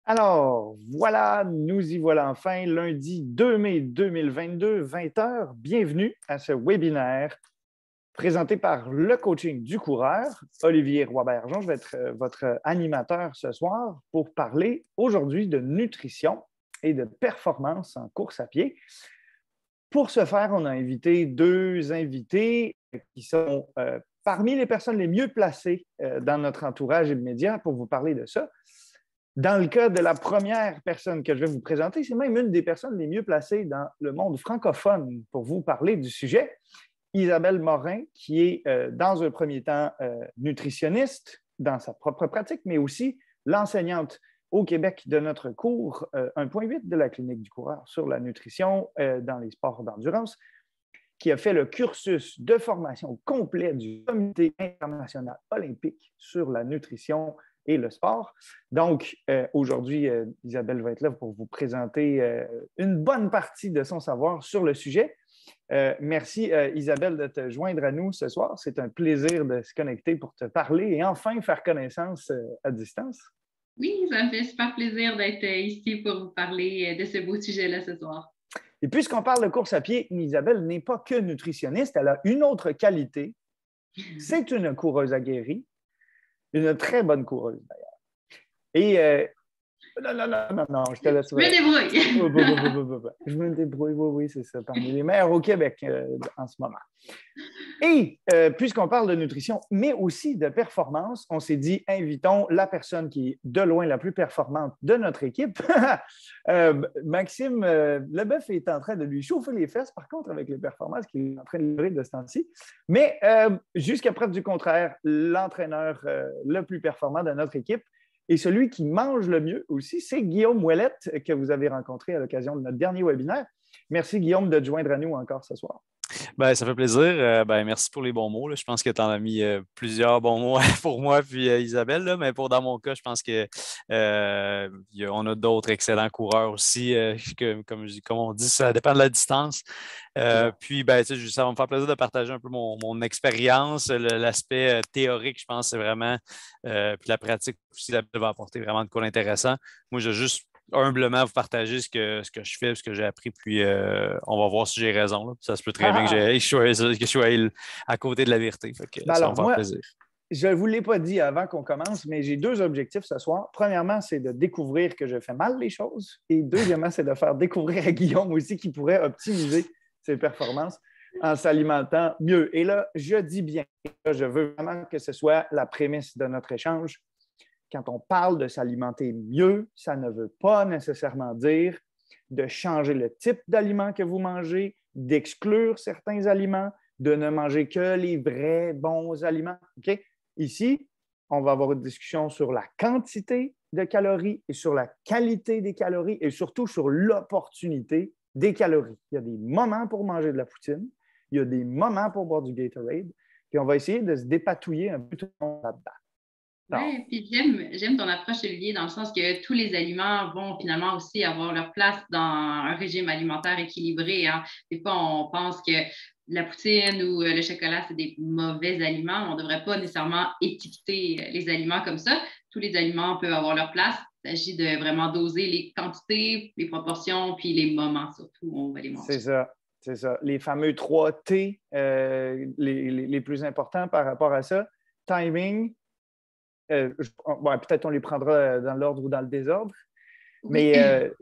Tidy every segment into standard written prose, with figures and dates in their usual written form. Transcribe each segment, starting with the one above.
Alors, voilà, nous y voilà enfin, lundi 2 mai 2022, 20h. Bienvenue à ce webinaire présenté par le coaching du coureur, Olivier Roy-Bergeon. Je vais être votre animateur ce soir pour parler aujourd'hui de nutrition et de performance en course à pied. Pour ce faire, on a invité deux invités qui sont parmi les personnes les mieux placées dans notre entourage immédiat pour vous parler de ça. Dans le cas de la première personne que je vais vous présenter, c'est même une des personnes les mieux placées dans le monde francophone pour vous parler du sujet, Isabelle Morin, qui est dans un premier temps nutritionniste dans sa propre pratique, mais aussi l'enseignante au Québec de notre cours 1.8 de la Clinique du coureur sur la nutrition dans les sports d'endurance, qui a fait le cursus de formation complet du Comité international olympique sur la nutrition et le sport. Donc, aujourd'hui, Isabelle va être là pour vous présenter une bonne partie de son savoir sur le sujet. Merci, Isabelle, de te joindre à nous ce soir. C'est un plaisir de se connecter pour te parler et enfin faire connaissance à distance. Oui, ça me fait super plaisir d'être ici pour vous parler de ce beau sujet-là ce soir. Et puisqu'on parle de course à pied, Isabelle n'est pas que nutritionniste, elle a une autre qualité. C'est une coureuse aguerrie. Une très bonne coureuse, d'ailleurs. Et non, je te laisse. Je me débrouille. Je me débrouille, oui, c'est ça. Parmi les meilleurs au Québec en ce moment. Et puisqu'on parle de nutrition, mais aussi de performance, on s'est dit, invitons la personne qui est de loin la plus performante de notre équipe. Maxime Leboeuf est en train de lui chauffer les fesses, par contre, avec les performances qu'il est en train de livrer de ce temps-ci. Mais jusqu'à preuve du contraire, l'entraîneur le plus performant de notre équipe et celui qui mange le mieux aussi, c'est Guillaume Ouellette, que vous avez rencontré à l'occasion de notre dernier webinaire. Merci, Guillaume, de te joindre à nous encore ce soir. Ben, ça fait plaisir. Merci pour les bons mots. Là. Je pense que tu en as mis plusieurs bons mots pour moi puis Isabelle, là, mais dans mon cas, je pense qu'on a d'autres excellents coureurs aussi. Comme on dit, ça dépend de la distance. Puis, ça va me faire plaisir de partager un peu mon expérience. L'aspect théorique, je pense, c'est vraiment, puis la pratique aussi, ça va apporter vraiment de quoi d'intéressant. Moi, j'ai juste humblement vous partager ce que je fais, ce que j'ai appris, puis on va voir si j'ai raison. Là. Ça se peut très bien que je sois à côté de la vérité. Ça va me faire plaisir. Je ne vous l'ai pas dit avant qu'on commence, mais j'ai deux objectifs ce soir. Premièrement, c'est de découvrir que je fais mal les choses. Et deuxièmement, c'est de faire découvrir à Guillaume aussi qui pourrait optimiser ses performances en s'alimentant mieux. Et là, je dis bien, je veux vraiment que ce soit la prémisse de notre échange. Quand on parle de s'alimenter mieux, ça ne veut pas nécessairement dire de changer le type d'aliments que vous mangez, d'exclure certains aliments, de ne manger que les vrais bons aliments. Okay? Ici, on va avoir une discussion sur la quantité de calories et sur la qualité des calories et surtout sur l'opportunité des calories. Il y a des moments pour manger de la poutine, il y a des moments pour boire du Gatorade, puis on va essayer de se dépatouiller un peu tout le monde là-dedans. Oui, puis j'aime ton approche, Olivier, dans le sens que tous les aliments vont finalement aussi avoir leur place dans un régime alimentaire équilibré. Hein. Des fois, on pense que la poutine ou le chocolat, c'est des mauvais aliments. On ne devrait pas nécessairement étiqueter les aliments comme ça. Tous les aliments peuvent avoir leur place. Il s'agit de vraiment doser les quantités, les proportions, puis les moments surtout où on va les manger. C'est ça. Les fameux 3 T, les plus importants par rapport à ça. Timing. Peut-être on les prendra dans l'ordre ou dans le désordre, oui. Mais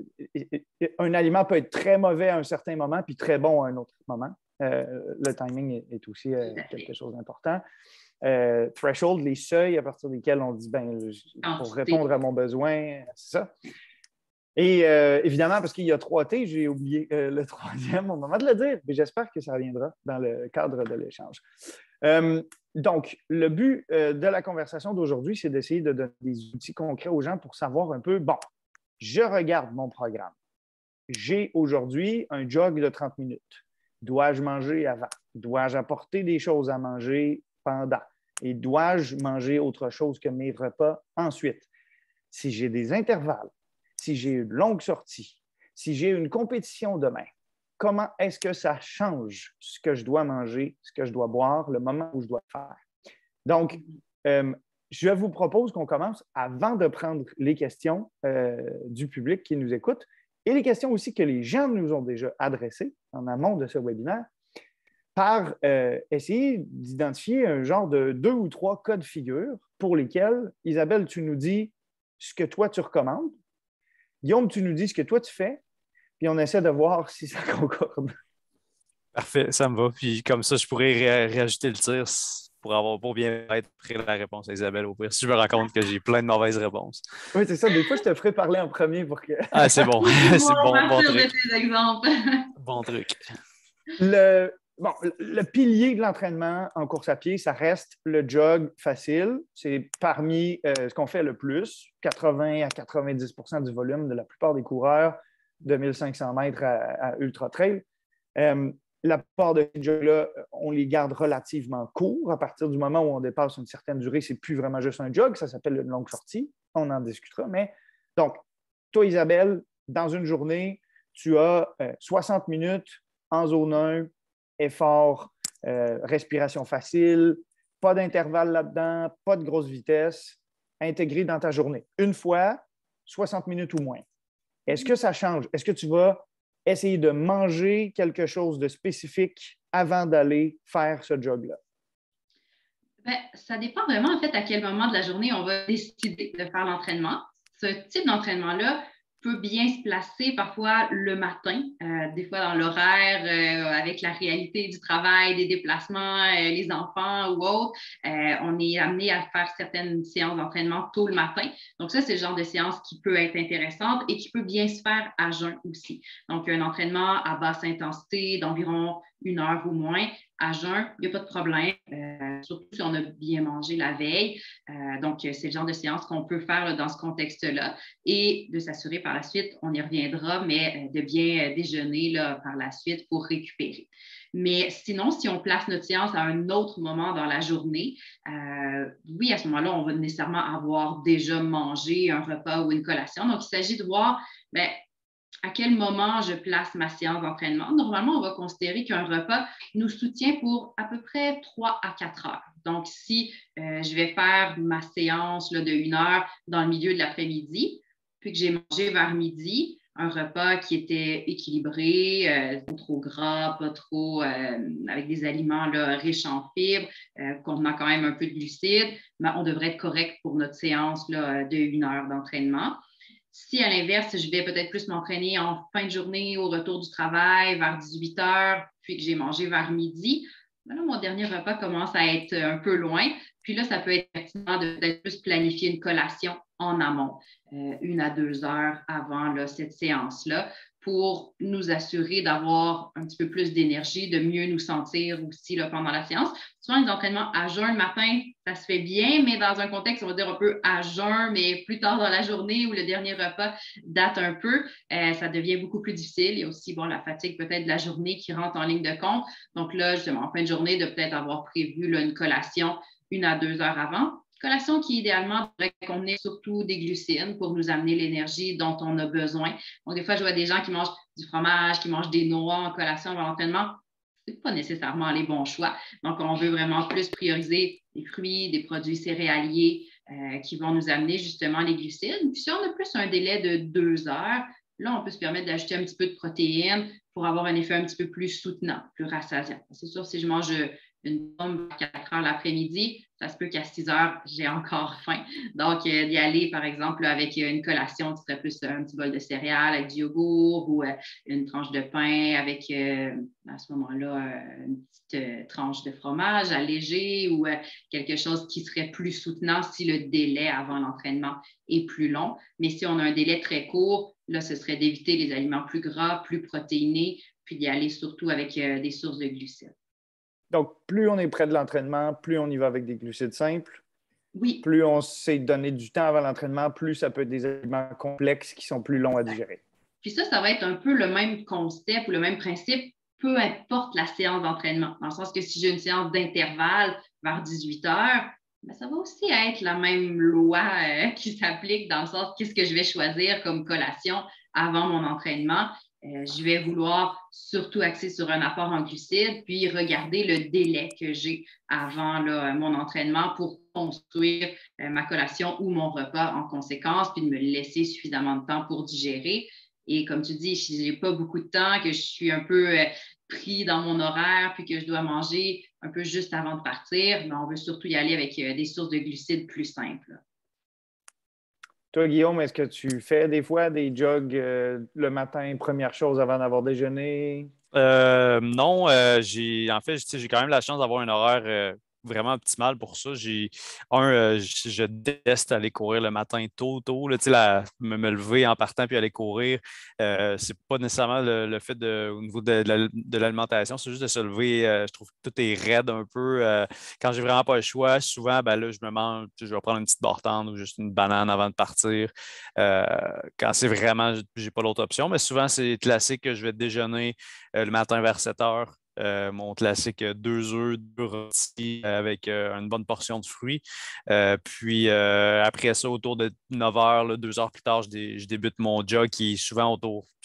un aliment peut être très mauvais à un certain moment puis très bon à un autre moment. Le timing est aussi quelque chose d'important. Threshold, les seuils à partir desquels on dit pour répondre à mon besoin, c'est ça. Et évidemment, parce qu'il y a 3 T, j'ai oublié le troisième au moment de le dire, mais j'espère que ça reviendra dans le cadre de l'échange. Donc, le but de la conversation d'aujourd'hui, c'est d'essayer de donner des outils concrets aux gens pour savoir un peu, je regarde mon programme. J'ai aujourd'hui un jog de 30 minutes. Dois-je manger avant? Dois-je apporter des choses à manger pendant? Et dois-je manger autre chose que mes repas ensuite? Si j'ai des intervalles, si j'ai une longue sortie, si j'ai une compétition demain, comment est-ce que ça change ce que je dois manger, ce que je dois boire, le moment où je dois faire? Donc, je vous propose qu'on commence avant de prendre les questions du public qui nous écoute et les questions aussi que les gens nous ont déjà adressées en amont de ce webinaire, par essayer d'identifier un genre de 2 ou 3 cas de figure pour lesquels, Isabelle, tu nous dis ce que toi tu recommandes, Guillaume, tu nous dis ce que toi tu fais, puis on essaie de voir si ça concorde. Parfait, ça me va. Puis comme ça, je pourrais réajouter le tir pour bien être prêt à la réponse à Isabelle au pire. Si je me rends compte que j'ai plein de mauvaises réponses. Oui, c'est ça. Des fois, je te ferai parler en premier pour que. Ah, c'est bon. C'est bon truc. truc. De tes exemples. Bon truc. Le pilier de l'entraînement en course à pied, ça reste le jog facile. C'est parmi ce qu'on fait le plus, 80 à 90% du volume de la plupart des coureurs de 1500 mètres à ultra trail. La plupart de ces jogs-là, on les garde relativement courts. À partir du moment où on dépasse une certaine durée, ce n'est plus vraiment juste un jog, ça s'appelle une longue sortie. On en discutera. Mais donc, toi, Isabelle, dans une journée, tu as 60 minutes en zone 1, effort, respiration facile, pas d'intervalle là-dedans, pas de grosse vitesse, intégré dans ta journée. Une fois, 60 minutes ou moins. Est-ce que ça change? Est-ce que tu vas essayer de manger quelque chose de spécifique avant d'aller faire ce jog-là? Bien, ça dépend vraiment, en fait, à quel moment de la journée on va décider de faire l'entraînement. Ce type d'entraînement-là peut bien se placer parfois le matin, des fois dans l'horaire, avec la réalité du travail, des déplacements, les enfants ou autres. On est amené à faire certaines séances d'entraînement tôt le matin. Donc ça, c'est le genre de séance qui peut être intéressante et qui peut bien se faire à jeun aussi. Donc un entraînement à basse intensité d'environ 1 heure ou moins à jeun, il n'y a pas de problème, surtout si on a bien mangé la veille. Donc, c'est le genre de séance qu'on peut faire là, dans ce contexte-là et de s'assurer par la suite, on y reviendra, mais de bien déjeuner là, par la suite pour récupérer. Mais sinon, si on place notre séance à un autre moment dans la journée, oui, à ce moment-là, on va nécessairement avoir déjà mangé un repas ou une collation. Donc, il s'agit de voir, bien, à quel moment je place ma séance d'entraînement. Normalement, on va considérer qu'un repas nous soutient pour à peu près 3 à 4 heures. Donc, si je vais faire ma séance là, de 1 heure dans le milieu de l'après-midi, puis que j'ai mangé vers midi, un repas qui était équilibré, pas trop gras, pas trop avec des aliments là, riches en fibres, contenant quand même un peu de glucides, mais on devrait être correct pour notre séance là, de 1 heure d'entraînement. Si, à l'inverse, je vais peut-être plus m'entraîner en fin de journée, au retour du travail, vers 18 heures, puis que j'ai mangé vers midi, là, mon dernier repas commence à être un peu loin. Puis là, ça peut être pertinent de peut-être plus planifier une collation en amont, 1 à 2 heures avant là, cette séance-là, pour nous assurer d'avoir un petit peu plus d'énergie, de mieux nous sentir aussi là, pendant la séance. Souvent, les entraînements à jeun le matin, ça se fait bien, mais dans un contexte, on va dire un peu à jeun, mais plus tard dans la journée où le dernier repas date un peu, ça devient beaucoup plus difficile. Il y a aussi la fatigue peut-être de la journée qui rentre en ligne de compte. Donc là, justement, en fin de journée, de peut-être avoir prévu là, une collation 1 à 2 heures avant. Collation qui, idéalement, devrait contenir surtout des glucides pour nous amener l'énergie dont on a besoin. Donc, des fois, je vois des gens qui mangent du fromage, qui mangent des noix en collation avant l'entraînement. Ce n'est pas nécessairement les bons choix. Donc, on veut vraiment plus prioriser des fruits, des produits céréaliers qui vont nous amener justement les glucides. Puis, si on a plus un délai de 2 heures, là, on peut se permettre d'ajouter un petit peu de protéines pour avoir un effet un petit peu plus soutenant, plus rassasiant. C'est sûr, si je mange une pomme à 4 heures l'après-midi, ça se peut qu'à 6 heures, j'ai encore faim. Donc, d'y aller, par exemple, avec une collation, ce serait plus un petit bol de céréales avec du yogourt ou une tranche de pain avec, à ce moment-là, une petite tranche de fromage allégé ou quelque chose qui serait plus soutenant si le délai avant l'entraînement est plus long. Mais si on a un délai très court, là, ce serait d'éviter les aliments plus gras, plus protéinés, puis d'y aller surtout avec des sources de glucides. Donc, plus on est près de l'entraînement, plus on y va avec des glucides simples. Oui. Plus on s'est donné du temps avant l'entraînement, plus ça peut être des aliments complexes qui sont plus longs à digérer. Puis ça va être un peu le même concept ou le même principe, peu importe la séance d'entraînement. Dans le sens que si j'ai une séance d'intervalle vers 18 heures, bien, ça va aussi être la même loi qui s'applique dans le sens qu'est-ce que je vais choisir comme collation avant mon entraînement. je vais vouloir surtout axer sur un apport en glucides, puis regarder le délai que j'ai avant mon entraînement pour construire ma collation ou mon repas en conséquence, puis de me laisser suffisamment de temps pour digérer. Et comme tu dis, si je n'ai pas beaucoup de temps, que je suis un peu pris dans mon horaire, puis que je dois manger un peu juste avant de partir, mais on veut surtout y aller avec des sources de glucides plus simples. Toi, Guillaume, est-ce que tu fais des fois des jogs le matin, première chose avant d'avoir déjeuné? Non, en fait, j'ai quand même la chance d'avoir un horaire vraiment optimal pour ça. Je déteste aller courir le matin tôt, là, me lever en partant puis aller courir. C'est pas nécessairement le fait au niveau de l'alimentation, c'est juste de se lever. Je trouve que tout est raide un peu. Quand j'ai vraiment pas le choix, souvent, ben là, je vais prendre une petite barre tendre ou juste une banane avant de partir. Quand c'est vraiment, j'ai pas l'autre option, mais souvent, c'est classique que je vais déjeuner le matin vers 7 heures. Mon classique 2 œufs, 2 rôtis avec une bonne portion de fruits. Puis après ça, autour de 9 heures, là, 2 heures plus tard, je débute mon jog qui est souvent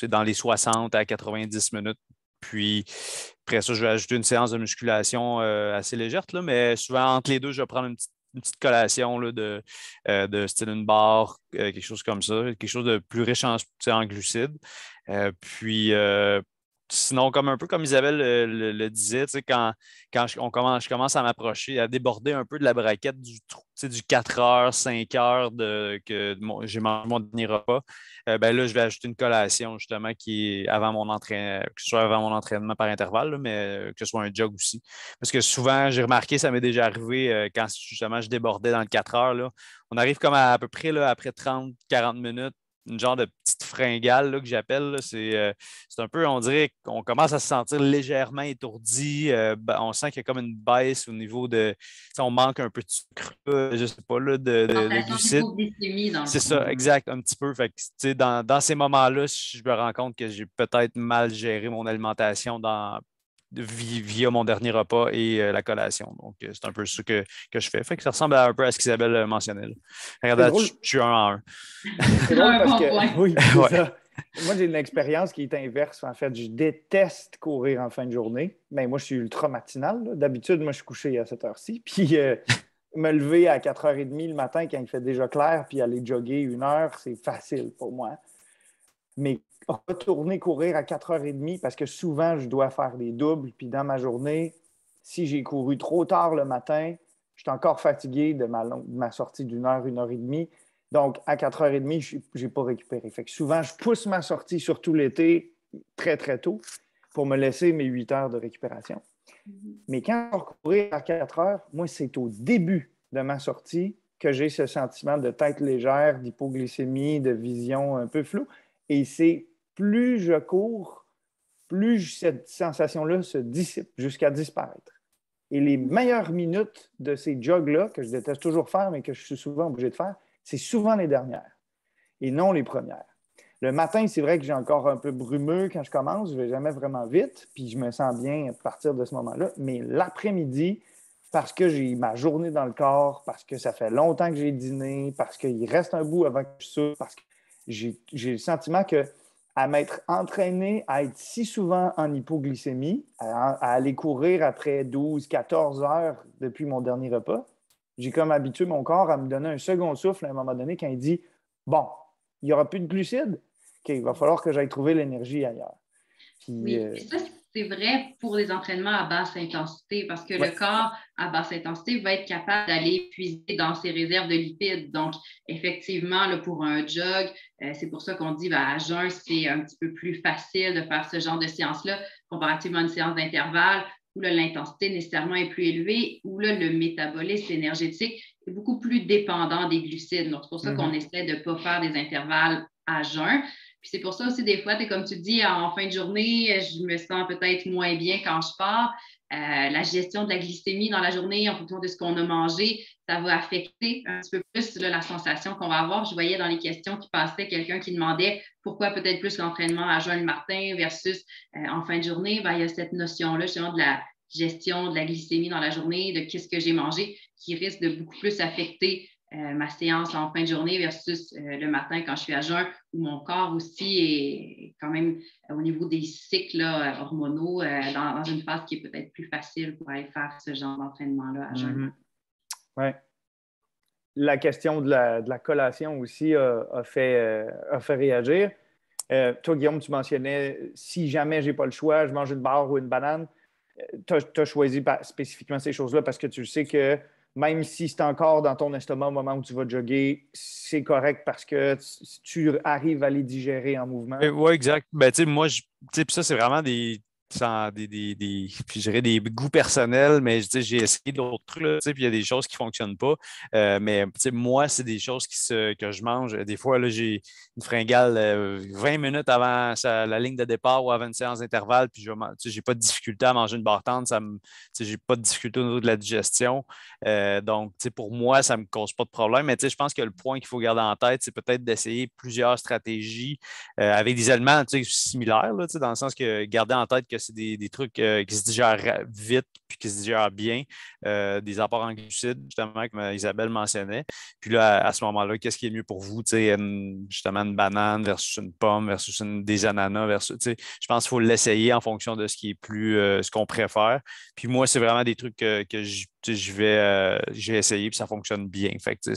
dans les 60 à 90 minutes. Puis après ça, je vais ajouter une séance de musculation assez légère, là, mais souvent entre les deux, je vais prendre une petite collation là, de style une barre, quelque chose comme ça, quelque chose de plus riche en glucides. Puis sinon, un peu comme Isabelle le disait, je commence à m'approcher, à déborder un peu de la braquette du 4 heures, 5 heures j'ai mangé mon dernier repas, ben là, je vais ajouter une collation justement qui est avant mon entraînement, que ce soit avant mon entraînement par intervalle, là, mais que ce soit un jog aussi. Parce que souvent, j'ai remarqué, ça m'est déjà arrivé quand justement je débordais dans le 4 heures. Là, on arrive comme à peu près là, après 30-40 minutes une genre de petite fringale là, que j'appelle. C'est un peu, on dirait qu'on commence à se sentir légèrement étourdi. On sent qu'il y a comme une baisse au niveau de. On manque un peu de sucre, je ne sais pas, là, de glucides. C'est ça, exact, un petit peu. Fait que, dans ces moments-là, je me rends compte que j'ai peut-être mal géré mon alimentation via mon dernier repas et la collation. Donc, c'est un peu ça que je fais. Fait que ça ressemble un peu à ce qu'Isabelle mentionnait. Là. Regardez, je suis 1 à 1. C'est drôle parce que oui, c'est ouais. ça. Moi, j'ai une expérience qui est inverse. En fait, je déteste courir en fin de journée. Mais moi, je suis ultra matinal. Là. D'habitude, moi, je suis couché à cette heure-ci. Puis me lever à 4h30 le matin quand il fait déjà clair, puis aller jogger 1 heure, c'est facile pour moi. Mais retourner courir à 4h30 parce que souvent, je dois faire des doubles. Puis dans ma journée, si j'ai couru trop tard le matin, je suis encore fatigué de ma sortie d'1 heure, 1h30. Donc, à 4h30, je n'ai pas récupéré. Fait que souvent, je pousse ma sortie, surtout l'été, très, très tôt, pour me laisser mes 8 heures de récupération. Mais quand je vais courir à 4 heures, moi, c'est au début de ma sortie que j'ai ce sentiment de tête légère, d'hypoglycémie, de vision un peu floue. Et c'est plus je cours, plus cette sensation-là se dissipe jusqu'à disparaître. Et les meilleures minutes de ces jogs-là, que je déteste toujours faire, mais que je suis souvent obligé de faire, c'est souvent les dernières et non les premières. Le matin, c'est vrai que j'ai encore un peu brumeux quand je commence. Je ne vais jamais vraiment vite, puis je me sens bien à partir de ce moment-là. Mais l'après-midi, parce que j'ai ma journée dans le corps, parce que ça fait longtemps que j'ai dîné, parce qu'il reste un bout avant que je soupe, parce que j'ai le sentiment qu'à m'être entraîné à être si souvent en hypoglycémie, à aller courir après 12-14 heures depuis mon dernier repas, j'ai comme habitué mon corps à me donner un second souffle à un moment donné quand il dit « Bon, il n'y aura plus de glucides, okay, il va falloir que j'aille trouver l'énergie ailleurs. » Oui, ça, c'est vrai pour les entraînements à basse intensité parce que le corps à basse intensité va être capable d'aller puiser dans ses réserves de lipides. Donc, effectivement, là, pour un jog, c'est pour ça qu'on dit à jeun, c'est un petit peu plus facile de faire ce genre de séance-là comparativement à une séance d'intervalle où l'intensité nécessairement est plus élevée, où là, le métabolisme énergétique est beaucoup plus dépendant des glucides. Donc, c'est pour ça qu'on essaie de ne pas faire des intervalles à jeun. Puis c'est pour ça aussi, des fois, comme tu dis, en fin de journée, je me sens peut-être moins bien quand je pars. La gestion de la glycémie dans la journée, en fonction de ce qu'on a mangé, ça va affecter un petit peu plus là, la sensation qu'on va avoir. Je voyais dans les questions qui passaient quelqu'un qui demandait pourquoi peut-être plus l'entraînement à jeun le matin versus en fin de journée. Bien, il y a cette notion-là, justement, de la gestion de la glycémie dans la journée, de qu'est-ce que j'ai mangé, qui risque de beaucoup plus affecter ma séance en fin de journée versus le matin quand je suis à jeun, où mon corps aussi est quand même au niveau des cycles là, hormonaux dans une phase qui est peut-être plus facile pour aller faire ce genre d'entraînement-là à jeun. Oui. La question de la collation aussi a fait réagir. Toi, Guillaume, tu mentionnais, si jamais je n'ai pas le choix, je mange une barre ou une banane. Tu as choisi spécifiquement ces choses-là parce que tu sais que même si c'est encore dans ton estomac au moment où tu vas jogger, c'est correct parce que tu arrives à les digérer en mouvement. Oui, exact. Ben, tu sais, moi, puis ça, c'est vraiment puis je dirais des goûts personnels, mais j'ai essayé d'autres trucs, là, puis il y a des choses qui ne fonctionnent pas. Mais moi, c'est des choses que je mange. Des fois, là, j'ai une fringale 20 minutes avant la ligne de départ ou avant une séance d'intervalle, puis je n'ai pas de difficulté à manger une barre tendre, je n'ai pas de difficulté au niveau de la digestion. Donc, pour moi, ça ne me cause pas de problème. Mais je pense que le point qu'il faut garder en tête, c'est peut-être d'essayer plusieurs stratégies avec des aliments similaires, là, dans le sens que garder en tête que c'est des trucs qui se digèrent vite puis qui se digèrent bien, des apports en glucides, justement, comme Isabelle mentionnait. Puis là, à ce moment-là, qu'est-ce qui est mieux pour vous? Justement, une banane versus une pomme versus des ananas versus. Je pense qu'il faut l'essayer en fonction de ce qui est plus ce qu'on préfère. Puis moi, c'est vraiment des trucs que j'ai essayé puis ça fonctionne bien. Fait que,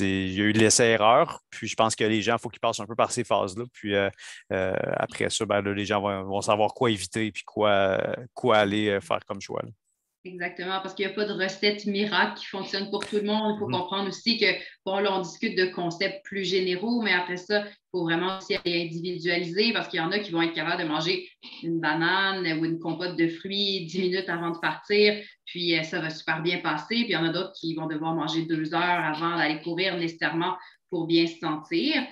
il y a eu de l'essai-erreur. Puis je pense que les gens, il faut qu'ils passent un peu par ces phases-là. Puis après ça, ben, là, les gens vont savoir quoi éviter et quoi aller faire comme choix. Là. Exactement, parce qu'il n'y a pas de recette miracle qui fonctionne pour tout le monde. Il faut comprendre aussi que, bon, là, on discute de concepts plus généraux, mais après ça, il faut vraiment aussi aller individualiser parce qu'il y en a qui vont être capables de manger une banane ou une compote de fruits 10 minutes avant de partir, puis ça va super bien passer. Puis il y en a d'autres qui vont devoir manger 2 heures avant d'aller courir nécessairement pour bien se sentir.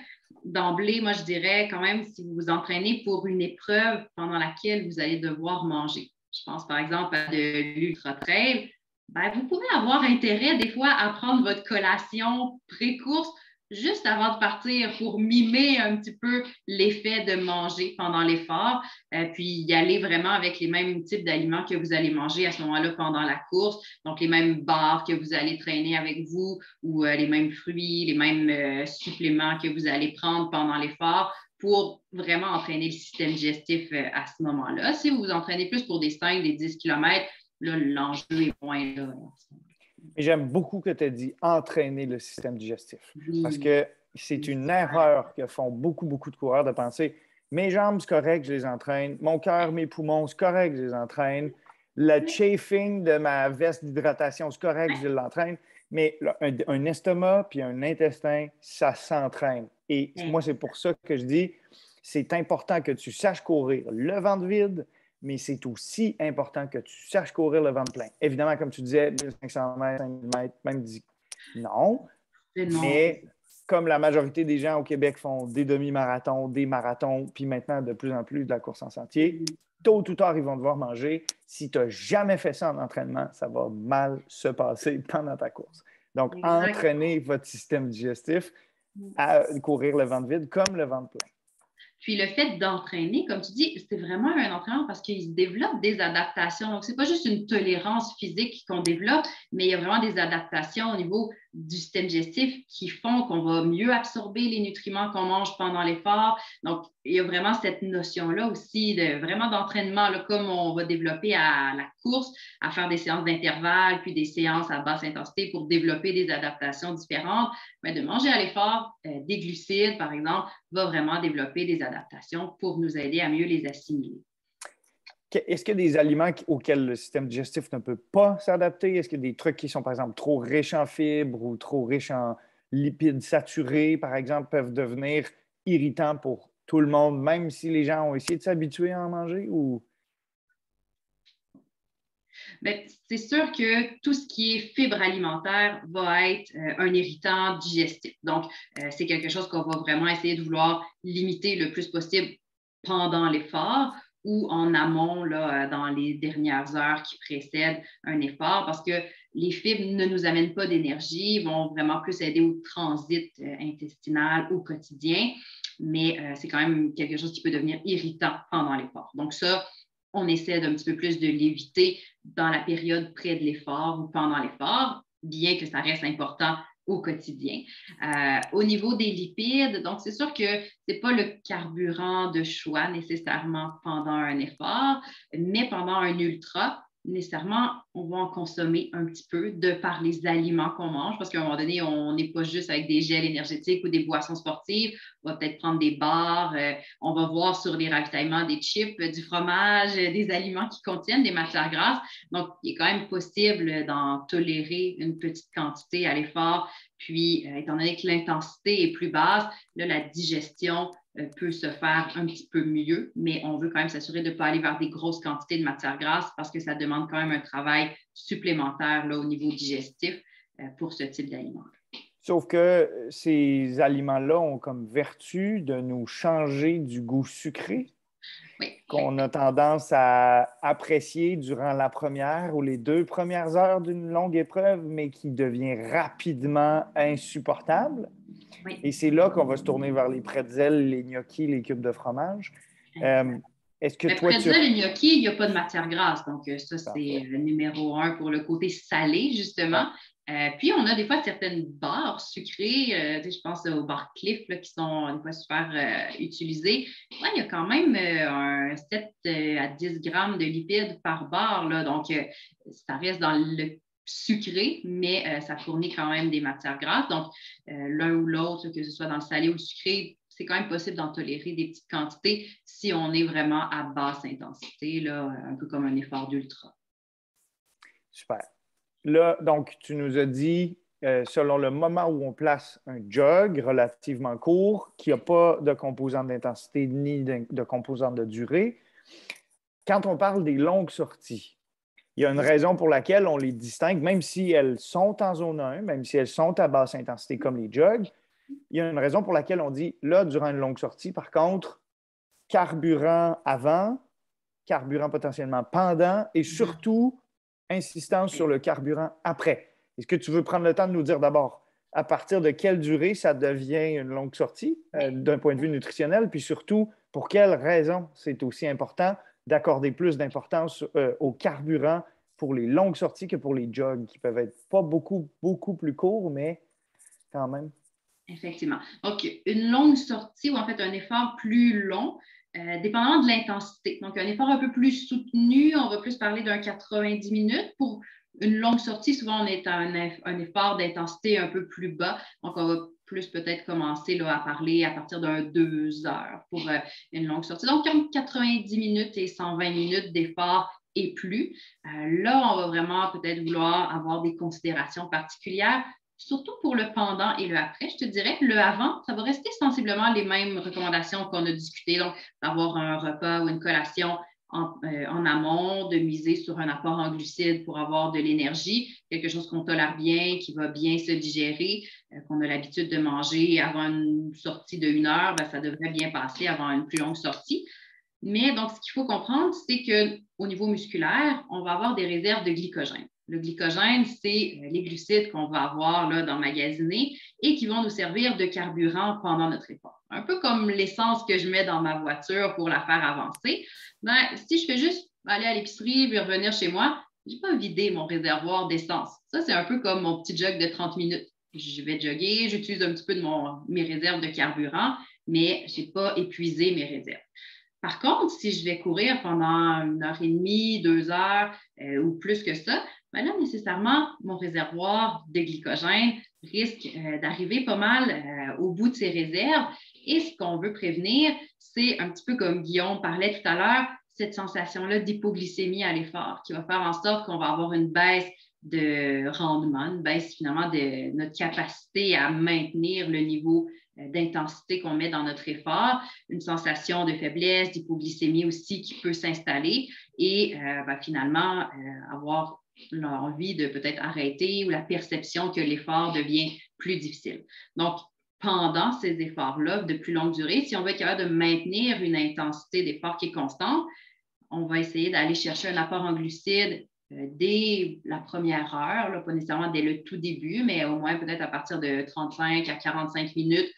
D'emblée, moi, je dirais quand même, si vous vous entraînez pour une épreuve pendant laquelle vous allez devoir manger. Je pense par exemple à de l'ultra-trail, ben, vous pouvez avoir intérêt des fois à prendre votre collation pré-course juste avant de partir pour mimer un petit peu l'effet de manger pendant l'effort, puis y aller vraiment avec les mêmes types d'aliments que vous allez manger à ce moment-là pendant la course, donc les mêmes barres que vous allez traîner avec vous ou les mêmes fruits, les mêmes suppléments que vous allez prendre pendant l'effort pour vraiment entraîner le système digestif à ce moment-là. Si vous vous entraînez plus pour des 5, des 10 km, là, l'enjeu est moins là. Et j'aime beaucoup que tu aies dit entraîner le système digestif. Oui. Parce que c'est une erreur que font beaucoup de coureurs de penser mes jambes, c'est correct, je les entraîne. Mon cœur, mes poumons, c'est correct, je les entraîne. Le chafing de ma veste d'hydratation, c'est correct, je l'entraîne. Mais là, un estomac puis un intestin, ça s'entraîne. Et moi, c'est pour ça que je dis c'est important que tu saches courir le ventre vide, mais c'est aussi important que tu saches courir le ventre plein. Évidemment, comme tu disais, 1500 mètres, 5000 mètres, même dit non. Mais comme la majorité des gens au Québec font des demi-marathons, des marathons, puis maintenant de plus en plus de la course en sentier, tôt ou tard, ils vont devoir manger. Si tu n'as jamais fait ça en entraînement, ça va mal se passer pendant ta course. Donc, entraînez votre système digestif à courir le ventre vide comme le ventre plein. Puis le fait d'entraîner, comme tu dis, c'est vraiment un entraînement parce qu'il se développe des adaptations. Donc, ce n'est pas juste une tolérance physique qu'on développe, mais il y a vraiment des adaptations au niveau du système digestif qui font qu'on va mieux absorber les nutriments qu'on mange pendant l'effort. Donc, il y a vraiment cette notion-là aussi vraiment d'entraînement, là, comme on va développer à la course, à faire des séances d'intervalle, puis des séances à basse intensité pour développer des adaptations différentes. Mais de manger à l'effort, des glucides, par exemple, va vraiment développer des adaptations pour nous aider à mieux les assimiler. Est-ce qu'il y a des aliments auxquels le système digestif ne peut pas s'adapter? Est-ce qu'il y a des trucs qui sont, par exemple, trop riches en fibres ou trop riches en lipides saturés, par exemple, peuvent devenir irritants pour tout le monde, même si les gens ont essayé de s'habituer à en manger? Ou... Bien, c'est sûr que tout ce qui est fibre alimentaire va être un irritant digestif. Donc, c'est quelque chose qu'on va vraiment essayer de vouloir limiter le plus possible pendant l'effort ou en amont, là, dans les dernières heures qui précèdent un effort, parce que les fibres ne nous amènent pas d'énergie, vont vraiment plus aider au transit intestinal au quotidien, mais c'est quand même quelque chose qui peut devenir irritant pendant l'effort. Donc ça, on essaie d'un petit peu plus de l'éviter dans la période près de l'effort ou pendant l'effort, bien que ça reste important au quotidien. Au niveau des lipides, donc c'est sûr que ce n'est pas le carburant de choix nécessairement pendant un effort, mais pendant un ultra, nécessairement, on va en consommer un petit peu de par les aliments qu'on mange, parce qu'à un moment donné, on n'est pas juste avec des gels énergétiques ou des boissons sportives. On va peut-être prendre des bars, on va voir sur les ravitaillements des chips, du fromage, des aliments qui contiennent des matières grasses. Donc, il est quand même possible d'en tolérer une petite quantité à l'effort. Puis, étant donné que l'intensité est plus basse, là, la digestion peut se faire un petit peu mieux, mais on veut quand même s'assurer de ne pas aller vers des grosses quantités de matières grasses parce que ça demande quand même un travail supplémentaire là, au niveau digestif pour ce type d'aliments. Sauf que ces aliments-là ont comme vertu de nous changer du goût sucré Oui. qu'on a tendance à apprécier durant la première ou les 2 premières heures d'une longue épreuve, mais qui devient rapidement insupportable. Oui. Et c'est là qu'on va se tourner vers les pretzels, les gnocchis, les cubes de fromage. Est-ce que mais toi, pretzel et gnocchi, il n'y a pas de matière grasse. Donc, ça, c'est le numéro 1 pour le côté salé, justement. Puis, on a des fois certaines barres sucrées, je pense aux barres Cliff là, qui sont des fois super utilisées. Ouais, il y a quand même un 7 à 10 grammes de lipides par barre. Là, donc, ça reste dans le sucré, mais ça fournit quand même des matières grasses. Donc, l'un ou l'autre, que ce soit dans le salé ou le sucré, c'est quand même possible d'en tolérer des petites quantités si on est vraiment à basse intensité, là, un peu comme un effort d'ultra. Super. Là, donc, tu nous as dit, selon le moment où on place un jog relativement court, qui n'a pas de composante d'intensité ni de composante de durée, quand on parle des longues sorties, il y a une raison pour laquelle on les distingue, même si elles sont en zone 1, même si elles sont à basse intensité comme les jogs, il y a une raison pour laquelle on dit, là, durant une longue sortie, par contre, carburant avant, carburant potentiellement pendant et surtout insistance sur le carburant après. Est-ce que tu veux prendre le temps de nous dire d'abord à partir de quelle durée ça devient une longue sortie d'un point de vue nutritionnel, puis surtout pour quelles raisons c'est aussi important d'accorder plus d'importance au carburant pour les longues sorties que pour les jogs qui peuvent être pas beaucoup, beaucoup plus courts, mais quand même. Effectivement. Donc, une longue sortie ou en fait un effort plus long, dépendamment de l'intensité. Donc, un effort un peu plus soutenu, on va plus parler d'un 90 minutes. Pour une longue sortie, souvent, on est à un effort d'intensité un peu plus bas. Donc, on va plus peut-être commencer là, à parler à partir d'un 2 heures pour une longue sortie. Donc, 90 minutes et 120 minutes d'effort et plus. Là, on va vraiment peut-être vouloir avoir des considérations particulières. Surtout pour le pendant et le après, je te dirais que le avant, ça va rester sensiblement les mêmes recommandations qu'on a discutées. Donc, d'avoir un repas ou une collation en amont, de miser sur un apport en glucides pour avoir de l'énergie, quelque chose qu'on tolère bien, qui va bien se digérer, qu'on a l'habitude de manger avant une sortie de 1 heure, ben, ça devrait bien passer avant une plus longue sortie. Mais donc, ce qu'il faut comprendre, c'est qu'au niveau musculaire, on va avoir des réserves de glycogène. Le glycogène, c'est les glucides qu'on va avoir là, d'emmagasiner et qui vont nous servir de carburant pendant notre effort. Un peu comme l'essence que je mets dans ma voiture pour la faire avancer. Ben, si je fais juste aller à l'épicerie puis revenir chez moi, je n'ai pas vidé mon réservoir d'essence. Ça, c'est un peu comme mon petit jog de 30 minutes. Je vais jogger, j'utilise un petit peu de mes réserves de carburant, mais je n'ai pas épuisé mes réserves. Par contre, si je vais courir pendant 1h30, 2 heures ou plus que ça, ben là, nécessairement, mon réservoir de glycogène risque d'arriver pas mal au bout de ses réserves. Et ce qu'on veut prévenir, c'est un petit peu comme Guillaume parlait tout à l'heure, cette sensation-là d'hypoglycémie à l'effort qui va faire en sorte qu'on va avoir une baisse de rendement, une baisse finalement de notre capacité à maintenir le niveau d'intensité qu'on met dans notre effort, une sensation de faiblesse, d'hypoglycémie aussi qui peut s'installer et finalement avoir l'envie de peut-être arrêter ou la perception que l'effort devient plus difficile. Donc, pendant ces efforts-là de plus longue durée, si on veut être capable de maintenir une intensité d'effort qui est constante, on va essayer d'aller chercher un apport en glucides dès la première heure, là, pas nécessairement dès le tout début, mais au moins peut-être à partir de 35 à 45 minutes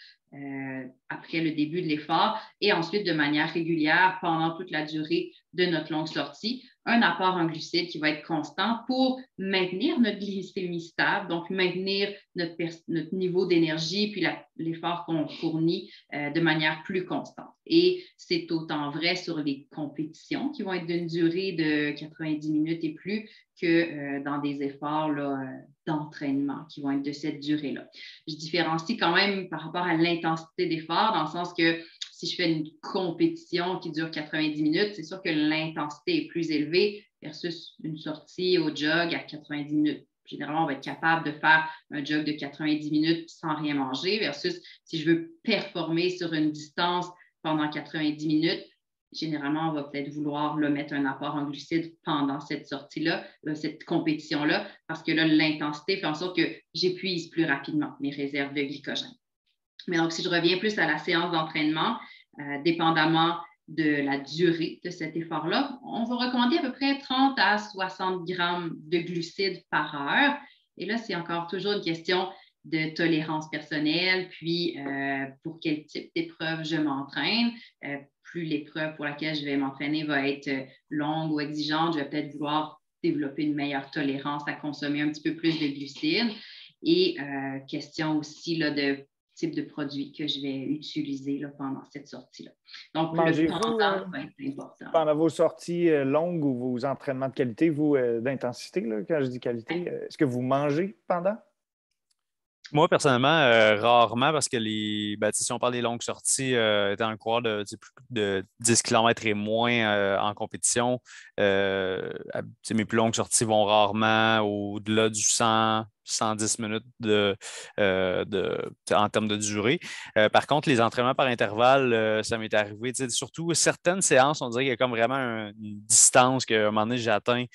après le début de l'effort et ensuite de manière régulière pendant toute la durée de notre longue sortie. un apport en glucides qui va être constant pour maintenir notre glycémie stable, donc maintenir notre niveau d'énergie puis l'effort qu'on fournit de manière plus constante. Et c'est autant vrai sur les compétitions qui vont être d'une durée de 90 minutes et plus que dans des efforts d'entraînement qui vont être de cette durée-là. Je différencie quand même par rapport à l'intensité d'effort, dans le sens que si je fais une compétition qui dure 90 minutes, c'est sûr que l'intensité est plus élevée versus une sortie au jog à 90 minutes. Généralement, on va être capable de faire un jog de 90 minutes sans rien manger versus si je veux performer sur une distance pendant 90 minutes, généralement, on va peut-être vouloir mettre un apport en glucides pendant cette sortie-là, cette compétition-là, parce que là, l'intensité fait en sorte que j'épuise plus rapidement mes réserves de glycogène. Mais donc, si je reviens plus à la séance d'entraînement, dépendamment de la durée de cet effort-là, on va recommander à peu près 30 à 60 grammes de glucides par heure. Et là, c'est encore toujours une question de tolérance personnelle, puis pour quel type d'épreuve je m'entraîne. Plus l'épreuve pour laquelle je vais m'entraîner va être longue ou exigeante, je vais peut-être vouloir développer une meilleure tolérance à consommer un petit peu plus de glucides. Et question aussi là, de type de produit que je vais utiliser là, pendant cette sortie-là. Donc, le pendant va être important. Pendant vos sorties longues ou vos entraînements de qualité, vous, d'intensité, là, quand je dis qualité, est-ce que vous mangez pendant? Moi, personnellement, rarement, parce que si on parle des longues sorties, étant un coureur de plus de 10 km et moins en compétition, mes plus longues sorties vont rarement au-delà du 110 minutes en termes de durée. Par contre, les entraînements par intervalle, ça m'est arrivé. Surtout certaines séances, on dirait qu'il y a comme vraiment une distance qu'à un moment donné, j'atteins.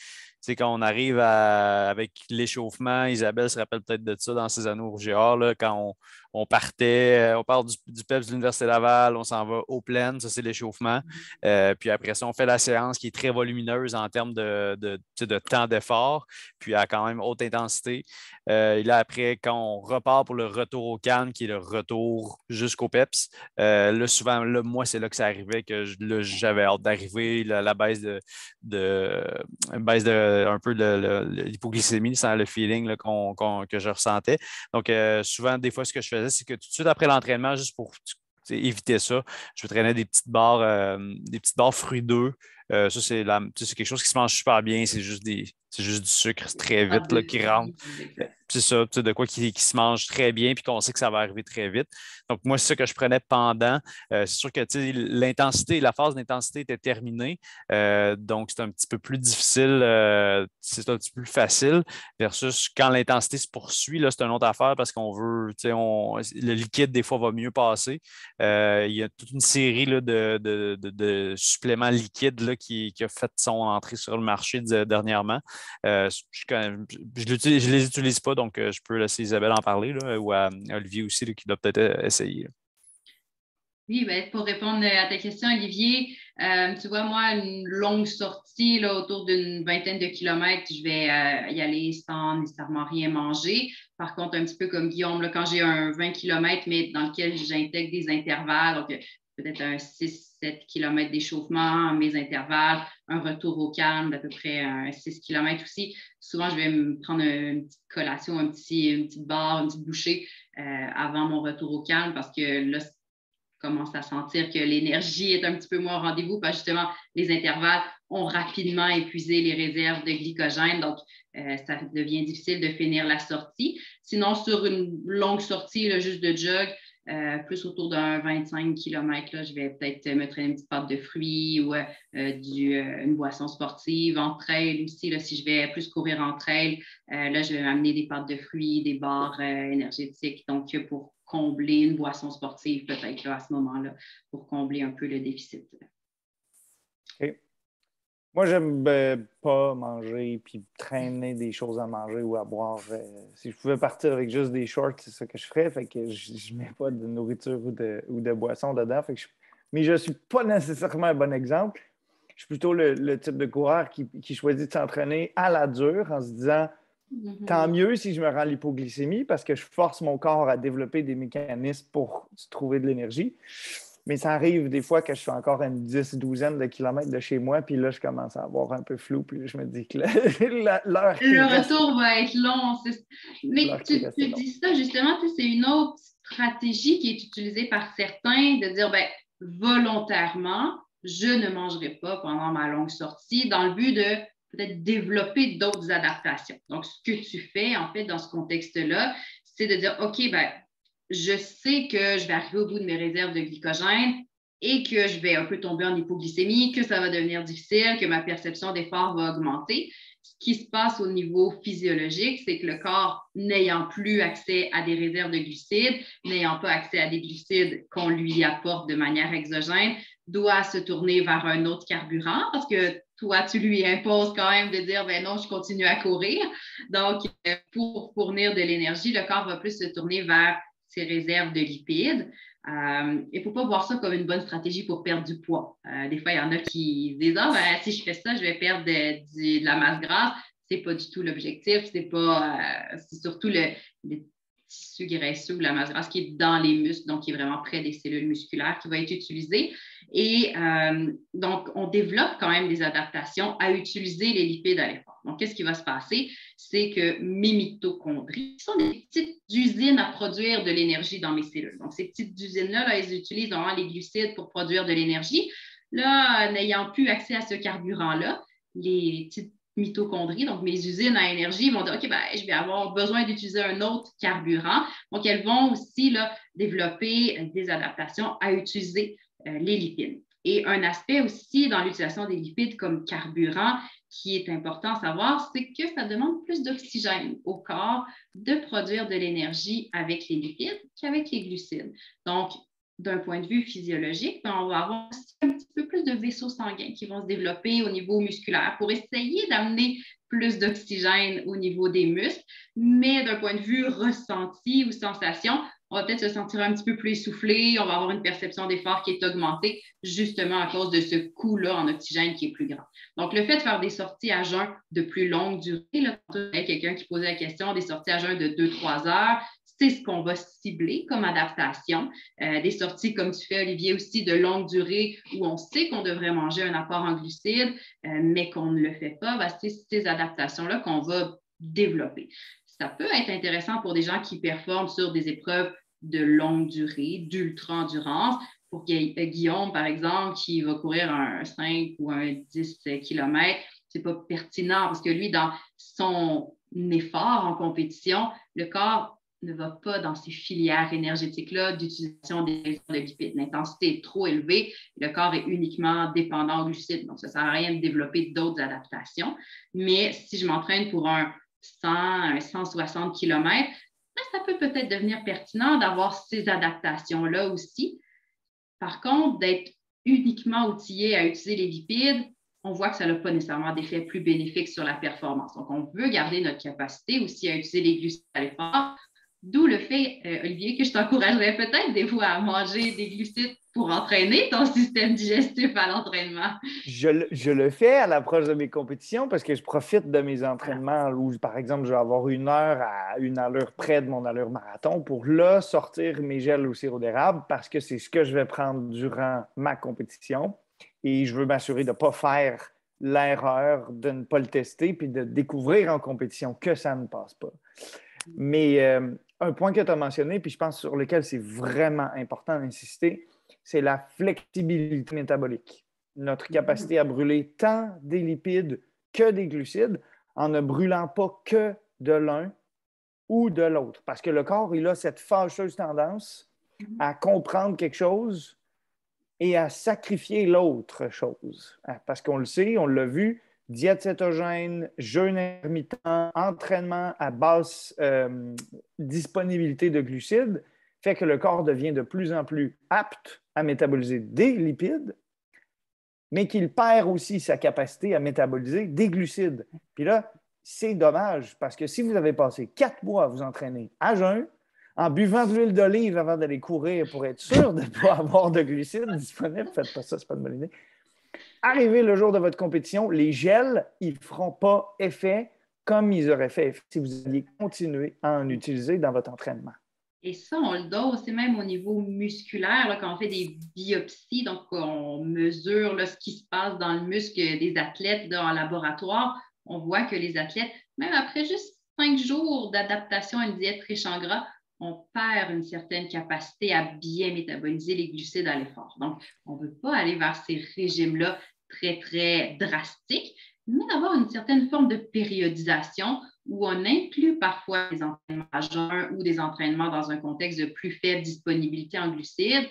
Quand on arrive avec l'échauffement, Isabelle se rappelle peut-être de ça dans ses années au Rouge-et-Or, quand on partait, on part du PEPS de l'Université Laval, on s'en va aux plaines, ça c'est l'échauffement. Puis après ça, on fait la séance qui est très volumineuse en termes de temps d'effort, puis à quand même haute intensité. Et là, après, quand on repart pour le retour au calme, qui est le retour jusqu'au PEPS, là, souvent, là, moi, c'est là que ça arrivait, que j'avais hâte d'arriver, la baisse un peu de l'hypoglycémie, sans le feeling là, que je ressentais. Donc, souvent, des fois, ce que je faisais, c'est que tout de suite après l'entraînement, juste pour éviter ça, je me traînais des petites barres fruits d'œufs. Ça, c'est quelque chose qui se mange super bien. C'est juste du sucre très vite là, qui rentre. C'est ça, de quoi qui se mange très bien puis qu'on sait que ça va arriver très vite. Donc, moi, c'est ça que je prenais pendant. C'est sûr que l'intensité, la phase d'intensité était terminée. Donc, c'est un petit peu plus difficile. C'est un petit peu plus facile versus quand l'intensité se poursuit, là, c'est une autre affaire parce qu'on veut, le liquide, des fois, va mieux passer. Il y a toute une série là, de suppléments liquides là, qui a fait son entrée sur le marché dernièrement. Je les utilise pas, donc je peux laisser Isabelle en parler là, ou à Olivier aussi, là, qui doit peut-être essayer. Oui, ben, pour répondre à ta question, Olivier, tu vois, moi, une longue sortie là, autour d'une vingtaine de kilomètres, je vais y aller sans nécessairement rien manger. Par contre, un petit peu comme Guillaume, là, quand j'ai un 20 km, mais dans lequel j'intègre des intervalles, donc peut-être un 6-7 km d'échauffement, mes intervalles, un retour au calme d'à peu près un 6 km aussi. Souvent, je vais me prendre une petite collation, une petite barre, une petite bouchée avant mon retour au calme parce que là, commence à sentir que l'énergie est un petit peu moins au rendez-vous parce que justement, les intervalles ont rapidement épuisé les réserves de glycogène. Donc, ça devient difficile de finir la sortie. Sinon, sur une longue sortie, là, juste de jog, plus autour d'un 25 km, là, je vais peut-être me traîner une petite pâte de fruits ou une boisson sportive. En trail aussi, là, si je vais plus courir en trail, là, je vais m'amener des pâtes de fruits, des barres énergétiques. Donc, pour combler une boisson sportive peut-être là, à ce moment-là, pour combler un peu le déficit. OK. Moi, j'aime pas manger puis traîner des choses à manger ou à boire. Si je pouvais partir avec juste des shorts, c'est ça que je ferais. Fait que je mets pas de nourriture ou de boisson dedans. Fait que mais je suis pas nécessairement un bon exemple. Je suis plutôt le type de coureur qui choisit de s'entraîner à la dure en se disant tant mieux si je me rends à l'hypoglycémie parce que je force mon corps à développer des mécanismes pour trouver de l'énergie. Mais ça arrive des fois que je suis encore à une 10-12 de kilomètres de chez moi, puis là, je commence à avoir un peu flou, puis je me dis que l'heure qui Le reste... retour va être long. Mais l'heure qui tu reste est dis ça justement, c'est une autre stratégie qui est utilisée par certains de dire, ben, volontairement, je ne mangerai pas pendant ma longue sortie dans le but de peut-être développer d'autres adaptations. Donc, ce que tu fais, en fait, dans ce contexte-là, c'est de dire, OK, ben, je sais que je vais arriver au bout de mes réserves de glycogène et que je vais un peu tomber en hypoglycémie, que ça va devenir difficile, que ma perception d'effort va augmenter. Ce qui se passe au niveau physiologique, c'est que le corps, n'ayant plus accès à des réserves de glucides, n'ayant pas accès à des glucides qu'on lui apporte de manière exogène, doit se tourner vers un autre carburant parce que toi, tu lui imposes quand même de dire, ben non, je continue à courir. Donc, pour fournir de l'énergie, le corps va plus se tourner vers ses réserves de lipides. Il ne faut pas voir ça comme une bonne stratégie pour perdre du poids. Des fois, il y en a qui disent, ah, ben, si je fais ça, je vais perdre de la masse grasse. Ce n'est pas du tout l'objectif. C'est surtout le tissu graisseux ou la masse grasse qui est dans les muscles, donc qui est vraiment près des cellules musculaires qui va être utilisé. Et donc, on développe quand même des adaptations à utiliser les lipides à l'effort. Donc, qu'est-ce qui va se passer? C'est que mes mitochondries sont des petites usines à produire de l'énergie dans mes cellules. Donc, ces petites usines-là, elles utilisent vraiment les glucides pour produire de l'énergie. Là, n'ayant plus accès à ce carburant-là, les petites mitochondries, donc mes usines à énergie, vont dire, OK, ben, je vais avoir besoin d'utiliser un autre carburant. Donc, elles vont aussi là, développer des adaptations à utiliser les lipides. Et un aspect aussi dans l'utilisation des lipides comme carburant qui est important à savoir, c'est que ça demande plus d'oxygène au corps de produire de l'énergie avec les lipides qu'avec les glucides. Donc, d'un point de vue physiologique, on va avoir un petit peu plus de vaisseaux sanguins qui vont se développer au niveau musculaire pour essayer d'amener plus d'oxygène au niveau des muscles, mais d'un point de vue ressenti ou sensation, on va peut-être se sentir un petit peu plus essoufflé, on va avoir une perception d'effort qui est augmentée justement à cause de ce coût-là en oxygène qui est plus grand. Donc, le fait de faire des sorties à jeun de plus longue durée, là, quelqu'un qui posait la question, des sorties à jeun de 2-3 heures, c'est ce qu'on va cibler comme adaptation. Des sorties, comme tu fais, Olivier, aussi de longue durée où on sait qu'on devrait manger un apport en glucides, mais qu'on ne le fait pas, ben, c'est ces adaptations-là qu'on va développer. Ça peut être intéressant pour des gens qui performent sur des épreuves de longue durée, d'ultra-endurance. Pour Guillaume, par exemple, qui va courir un 5 ou un 10 km, ce n'est pas pertinent parce que lui, dans son effort en compétition, le corps ne va pas dans ces filières énergétiques-là d'utilisation des réserves de lipides. L'intensité est trop élevée et le corps est uniquement dépendant aux glucides. Donc, ça ne sert à rien de développer d'autres adaptations. Mais si je m'entraîne pour un 160 km, ça peut peut-être devenir pertinent d'avoir ces adaptations-là aussi. Par contre, d'être uniquement outillé à utiliser les lipides, on voit que ça n'a pas nécessairement d'effet plus bénéfique sur la performance. Donc, on veut garder notre capacité aussi à utiliser les glucides à l'effort. D'où le fait, Olivier, que je t'encouragerais peut-être des fois à manger des glucides pour entraîner ton système digestif à l'entraînement. Je le fais à l'approche de mes compétitions parce que je profite de mes entraînements où, par exemple, je vais avoir 1 heure à une allure près de mon allure marathon pour là sortir mes gels au sirop d'érable parce que c'est ce que je vais prendre durant ma compétition et je veux m'assurer de ne pas faire l'erreur de ne pas le tester puis de découvrir en compétition que ça ne passe pas. Mais un point que tu as mentionné, puis je pense sur lequel c'est vraiment important d'insister, c'est la flexibilité métabolique. Notre capacité à brûler tant des lipides que des glucides en ne brûlant pas que de l'un ou de l'autre. Parce que le corps, il a cette fâcheuse tendance à comprendre quelque chose et à sacrifier l'autre chose. Parce qu'on le sait, on l'a vu, diète cétogène, jeûne intermittent, entraînement à basse disponibilité de glucides fait que le corps devient de plus en plus apte à métaboliser des lipides, mais qu'il perd aussi sa capacité à métaboliser des glucides. Puis là, c'est dommage parce que si vous avez passé 4 mois à vous entraîner à jeun, en buvant de l'huile d'olive avant d'aller courir pour être sûr de ne pas avoir de glucides disponibles, faites pas ça, c'est pas une bonne idée. Arrivé le jour de votre compétition, les gels, ils ne feront pas effet comme ils auraient fait effet si vous aviez continué à en utiliser dans votre entraînement. Et ça, on le dose, c'est même au niveau musculaire, là, quand on fait des biopsies, donc on mesure là, ce qui se passe dans le muscle des athlètes là, en laboratoire. On voit que les athlètes, même après juste 5 jours d'adaptation à une diète riche en gras, on perd une certaine capacité à bien métaboliser les glucides à l'effort. Donc, on ne veut pas aller vers ces régimes-là très, très drastiques, mais avoir une certaine forme de périodisation où on inclut parfois des entraînements à jeun ou des entraînements dans un contexte de plus faible disponibilité en glucides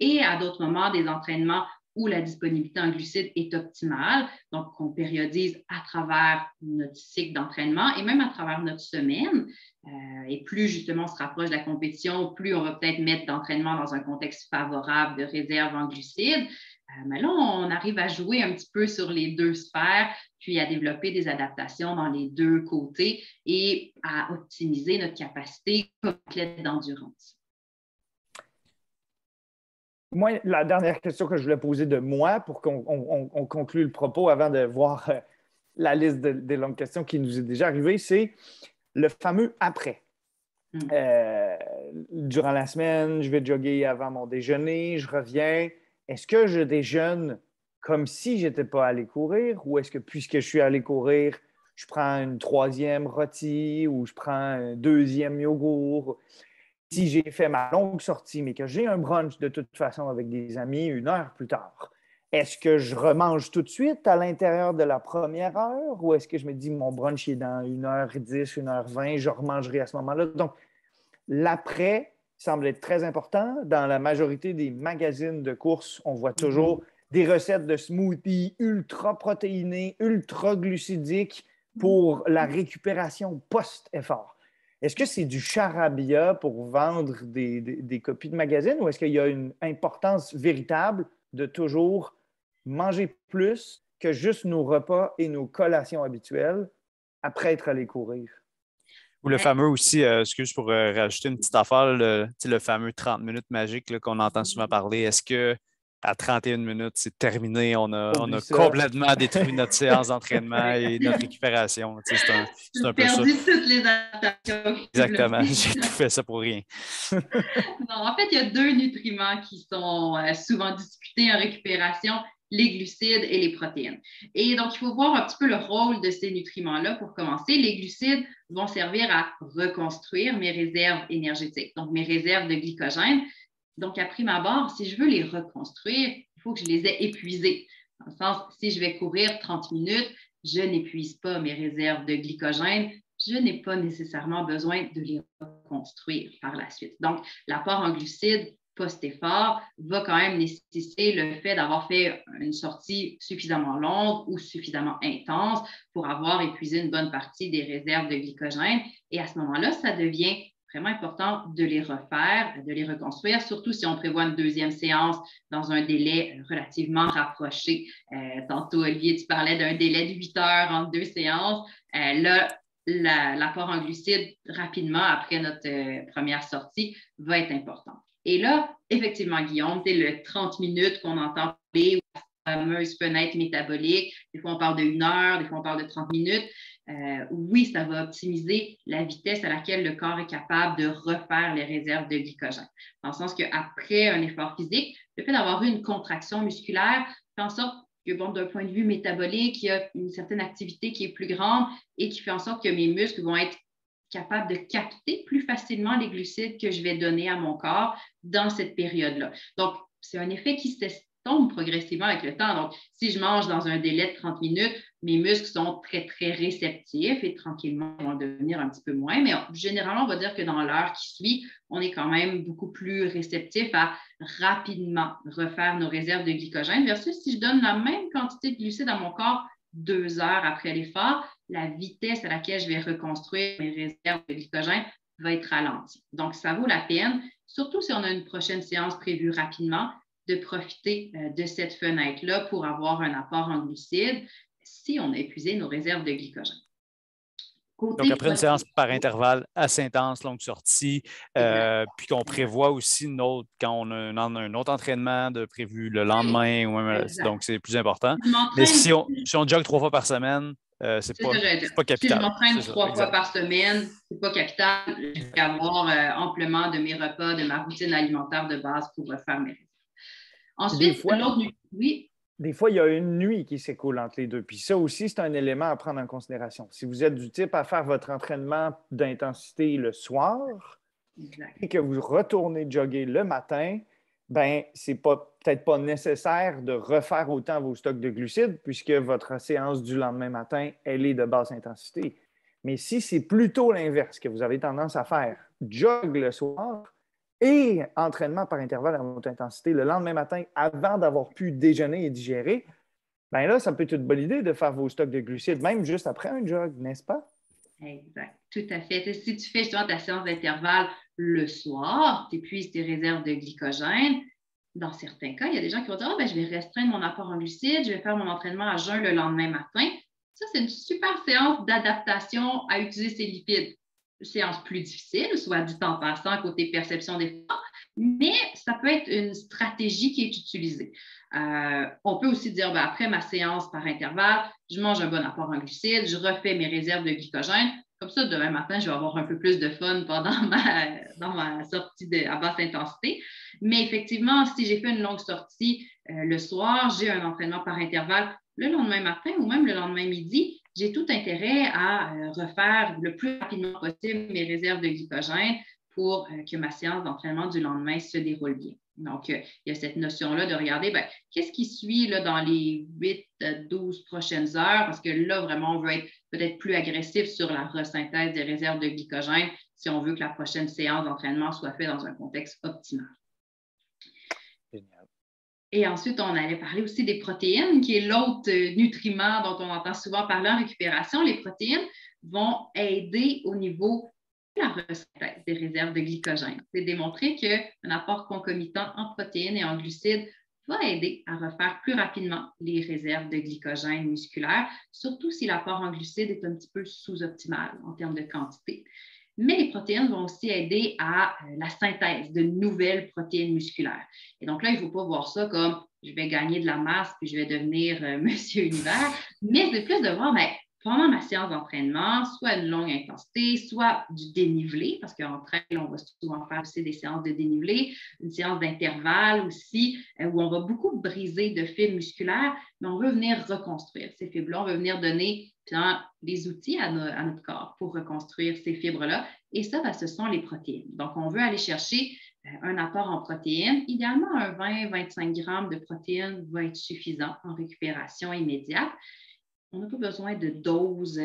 et à d'autres moments des entraînements où la disponibilité en glucides est optimale. Donc, on périodise à travers notre cycle d'entraînement et même à travers notre semaine. Et plus justement on se rapproche de la compétition, plus on va peut-être mettre d'entraînement dans un contexte favorable de réserve en glucides. Mais là, on arrive à jouer un petit peu sur les deux sphères, puis à développer des adaptations dans les deux côtés et à optimiser notre capacité comme athlète d'endurance. Moi, la dernière question que je voulais poser de moi pour qu'on conclue le propos avant de voir la liste des longues questions qui nous est déjà arrivée, c'est le fameux après. Durant la semaine, je vais jogger avant mon déjeuner, je reviens. Est-ce que je déjeune comme si je n'étais pas allé courir ou est-ce que puisque je suis allé courir, je prends une 3e rôti ou je prends un 2e yogourt? Si j'ai fait ma longue sortie, mais que j'ai un brunch de toute façon avec des amis 1 heure plus tard, est-ce que je remange tout de suite à l'intérieur de la première heure ou est-ce que je me dis mon brunch est dans 1h10, 1h20, je remangerai à ce moment-là? Donc, l'après semble être très important. Dans la majorité des magazines de course, on voit toujours des recettes de smoothies ultra protéinés, ultra glucidiques pour la récupération post-effort. Est-ce que c'est du charabia pour vendre des copies de magazines ou est-ce qu'il y a une importance véritable de toujours manger plus que juste nos repas et nos collations habituelles après être allé courir? Ou le fameux aussi, excuse pour rajouter une petite affaire, le fameux 30 minutes magique là, qu'on entend souvent parler. Est-ce qu'à 31 minutes, c'est terminé? On a complètement détruit notre séance d'entraînement et notre récupération. C'est un peu ça. Perdu toutes les adaptations. Exactement. J'ai tout fait ça pour rien. Non, en fait, il y a 2 nutriments qui sont souvent discutés en récupération, les glucides et les protéines. Et donc, il faut voir un petit peu le rôle de ces nutriments-là pour commencer. Les glucides vont servir à reconstruire mes réserves énergétiques, donc mes réserves de glycogène. Donc, à prime abord, si je veux les reconstruire, il faut que je les ai épuisées. Dans le sens, si je vais courir 30 minutes, je n'épuise pas mes réserves de glycogène, je n'ai pas nécessairement besoin de les reconstruire par la suite. Donc, l'apport en glucides post-effort va quand même nécessiter le fait d'avoir fait une sortie suffisamment longue ou suffisamment intense pour avoir épuisé une bonne partie des réserves de glycogène. Et à ce moment-là, ça devient vraiment important de les refaire, de les reconstruire, surtout si on prévoit une 2e séance dans un délai relativement rapproché. Tantôt, Olivier, tu parlais d'un délai de 8 heures entre 2 séances. Là, l'apport en glucides rapidement après notre première sortie va être important. Et là, effectivement, Guillaume, c'est le 30 minutes qu'on entend parler, la fameuse fenêtre métabolique. Des fois, on parle de 1 heure, des fois, on parle de 30 minutes. Oui, ça va optimiser la vitesse à laquelle le corps est capable de refaire les réserves de glycogène. Dans le sens qu'après un effort physique, le fait d'avoir eu une contraction musculaire fait en sorte que, bon, d'un point de vue métabolique, il y a une certaine activité qui est plus grande et qui fait en sorte que mes muscles vont être capables de capter plus facilement les glucides que je vais donner à mon corps dans cette période-là. Donc, c'est un effet qui s'estompe progressivement avec le temps. Donc, si je mange dans un délai de 30 minutes, mes muscles sont très, très réceptifs et tranquillement, ils vont devenir un petit peu moins. Mais généralement, on va dire que dans l'heure qui suit, on est quand même beaucoup plus réceptif à rapidement refaire nos réserves de glycogène versus si je donne la même quantité de glucides à mon corps 2 heures après l'effort, la vitesse à laquelle je vais reconstruire mes réserves de glycogène va être ralentie. Donc, ça vaut la peine, surtout si on a une prochaine séance prévue rapidement, de profiter de cette fenêtre-là pour avoir un apport en glucides si on a épuisé nos réserves de glycogène. Donc, après une séance par intervalle assez intense, longue sortie, puis qu'on prévoit aussi quand on a un autre entraînement de prévu le lendemain, ou même, donc c'est plus important. Mais si on jogue 3 fois par semaine, c'est Si pas capital. je m'entraîne 3 fois par semaine, c'est pas capital. Je vais avoir amplement de mes repas, de ma routine alimentaire de base pour refaire mes réserves. Ensuite, l'autre nuit, oui. Des fois, il y a une nuit qui s'écoule entre les deux. Puis ça aussi, c'est un élément à prendre en considération. Si vous êtes du type à faire votre entraînement d'intensité le soir et que vous retournez jogger le matin, ben c'est peut-être pas nécessaire de refaire autant vos stocks de glucides puisque votre séance du lendemain matin, elle est de basse intensité. Mais si c'est plutôt l'inverse que vous avez tendance à faire, jog le soir, et entraînement par intervalle à haute intensité le lendemain matin avant d'avoir pu déjeuner et digérer, bien là, ça peut être une bonne idée de faire vos stocks de glucides, même juste après un jog, n'est-ce pas? Exact, tout à fait. Si tu fais justement ta séance d'intervalle le soir, tu épuises tes réserves de glycogène. Dans certains cas, il y a des gens qui vont dire je vais restreindre mon apport en glucides, je vais faire mon entraînement à jeun le lendemain matin. Ça, c'est une super séance d'adaptation à utiliser ces lipides. Séance plus difficile, soit dit en passant côté perception d'effort, mais ça peut être une stratégie qui est utilisée. On peut aussi dire, après ma séance par intervalle, je mange un bon apport en glucides, je refais mes réserves de glycogène. Comme ça, demain matin, je vais avoir un peu plus de fun pendant ma sortie à basse intensité. Mais effectivement, si j'ai fait une longue sortie le soir, j'ai un entraînement par intervalle le lendemain matin ou même le lendemain midi, j'ai tout intérêt à refaire le plus rapidement possible mes réserves de glycogène pour que ma séance d'entraînement du lendemain se déroule bien. Donc, il y a cette notion-là de regarder qu'est-ce qui suit là, dans les 8 à 12 prochaines heures, parce que là, vraiment, on veut être peut-être plus agressif sur la resynthèse des réserves de glycogène si on veut que la prochaine séance d'entraînement soit faite dans un contexte optimal. Génial. Et ensuite, on allait parler aussi des protéines, qui est l'autre nutriment dont on entend souvent parler en récupération. Les protéines vont aider au niveau de la resynthèse des réserves de glycogène. C'est démontré qu'un apport concomitant en protéines et en glucides va aider à refaire plus rapidement les réserves de glycogène musculaires, surtout si l'apport en glucides est un petit peu sous-optimal en termes de quantité. Mais les protéines vont aussi aider à la synthèse de nouvelles protéines musculaires. Et donc là, il ne faut pas voir ça comme je vais gagner de la masse puis je vais devenir Monsieur Univers, mais c'est plus de voir, pendant ma séance d'entraînement, soit une longue intensité, soit du dénivelé, parce qu'en trail, on va souvent faire aussi des séances de dénivelé, une séance d'intervalle aussi, où on va beaucoup briser de fibres musculaires, mais on veut venir reconstruire ces fibres-là, on veut venir donner des outils à notre corps pour reconstruire ces fibres-là. Et ça, ce sont les protéines. Donc, on veut aller chercher un apport en protéines. Idéalement, un 20-25 grammes de protéines va être suffisant en récupération immédiate. On n'a pas besoin de doses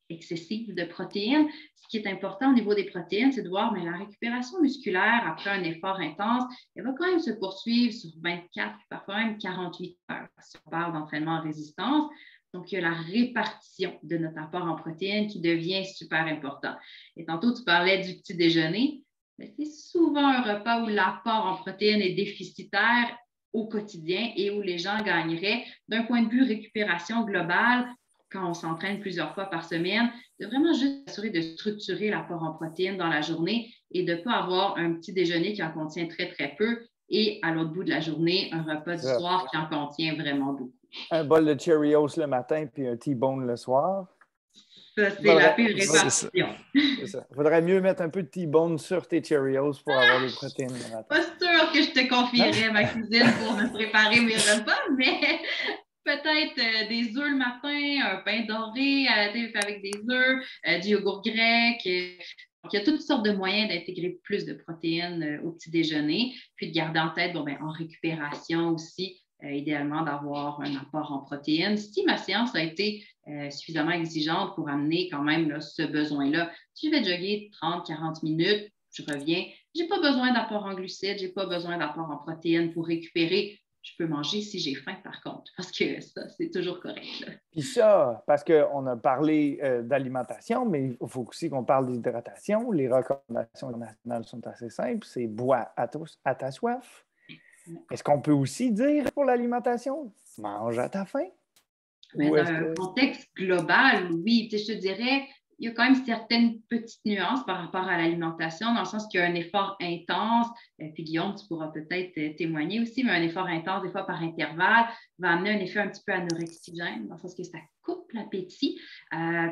excessives de protéines. Ce qui est important au niveau des protéines, c'est de voir la récupération musculaire après un effort intense, elle va quand même se poursuivre sur 24, parfois même 48 heures si on parle d'entraînement en résistance. Donc, il y a la répartition de notre apport en protéines qui devient super important. Et tantôt, tu parlais du petit déjeuner. C'est souvent un repas où l'apport en protéines est déficitaire au quotidien et où les gens gagneraient d'un point de vue récupération globale quand on s'entraîne plusieurs fois par semaine, de vraiment juste s'assurer de structurer l'apport en protéines dans la journée et de ne pas avoir un petit déjeuner qui en contient très, très peu et à l'autre bout de la journée, un repas du soir qui en contient vraiment beaucoup. Un bol de Cheerios le matin puis un T-bone le soir. Ça, c'est la pire répartition. C'est ça. Il faudrait mieux mettre un peu de T-bone sur tes Cheerios pour avoir des protéines le matin. Pas sûr que je te confierais ma cuisine pour me préparer mes repas, mais peut-être des œufs le matin, un pain doré avec des œufs, du yogourt grec. Donc, il y a toutes sortes de moyens d'intégrer plus de protéines au petit déjeuner, puis de garder en tête, en récupération aussi, idéalement d'avoir un apport en protéines. Si ma séance a été suffisamment exigeante pour amener quand même là, ce besoin-là, si je vais jogger 30-40 minutes, je reviens, je n'ai pas besoin d'apport en glucides, je n'ai pas besoin d'apport en protéines pour récupérer. Je peux manger si j'ai faim, par contre, parce que ça, c'est toujours correct. Là. Puis ça, parce qu'on a parlé d'alimentation, mais il faut aussi qu'on parle d'hydratation. Les recommandations nationales sont assez simples. C'est bois à ta soif. Est-ce qu'on peut aussi dire pour l'alimentation, mange à ta faim? Mais dans un contexte global, oui. Je te dirais, il y a quand même certaines petites nuances par rapport à l'alimentation, dans le sens qu'il y a un effort intense, puis Guillaume, tu pourras peut-être témoigner aussi, mais un effort intense, des fois par intervalle, va amener un effet un petit peu anorexigène, dans le sens que ça coupe coupe l'appétit.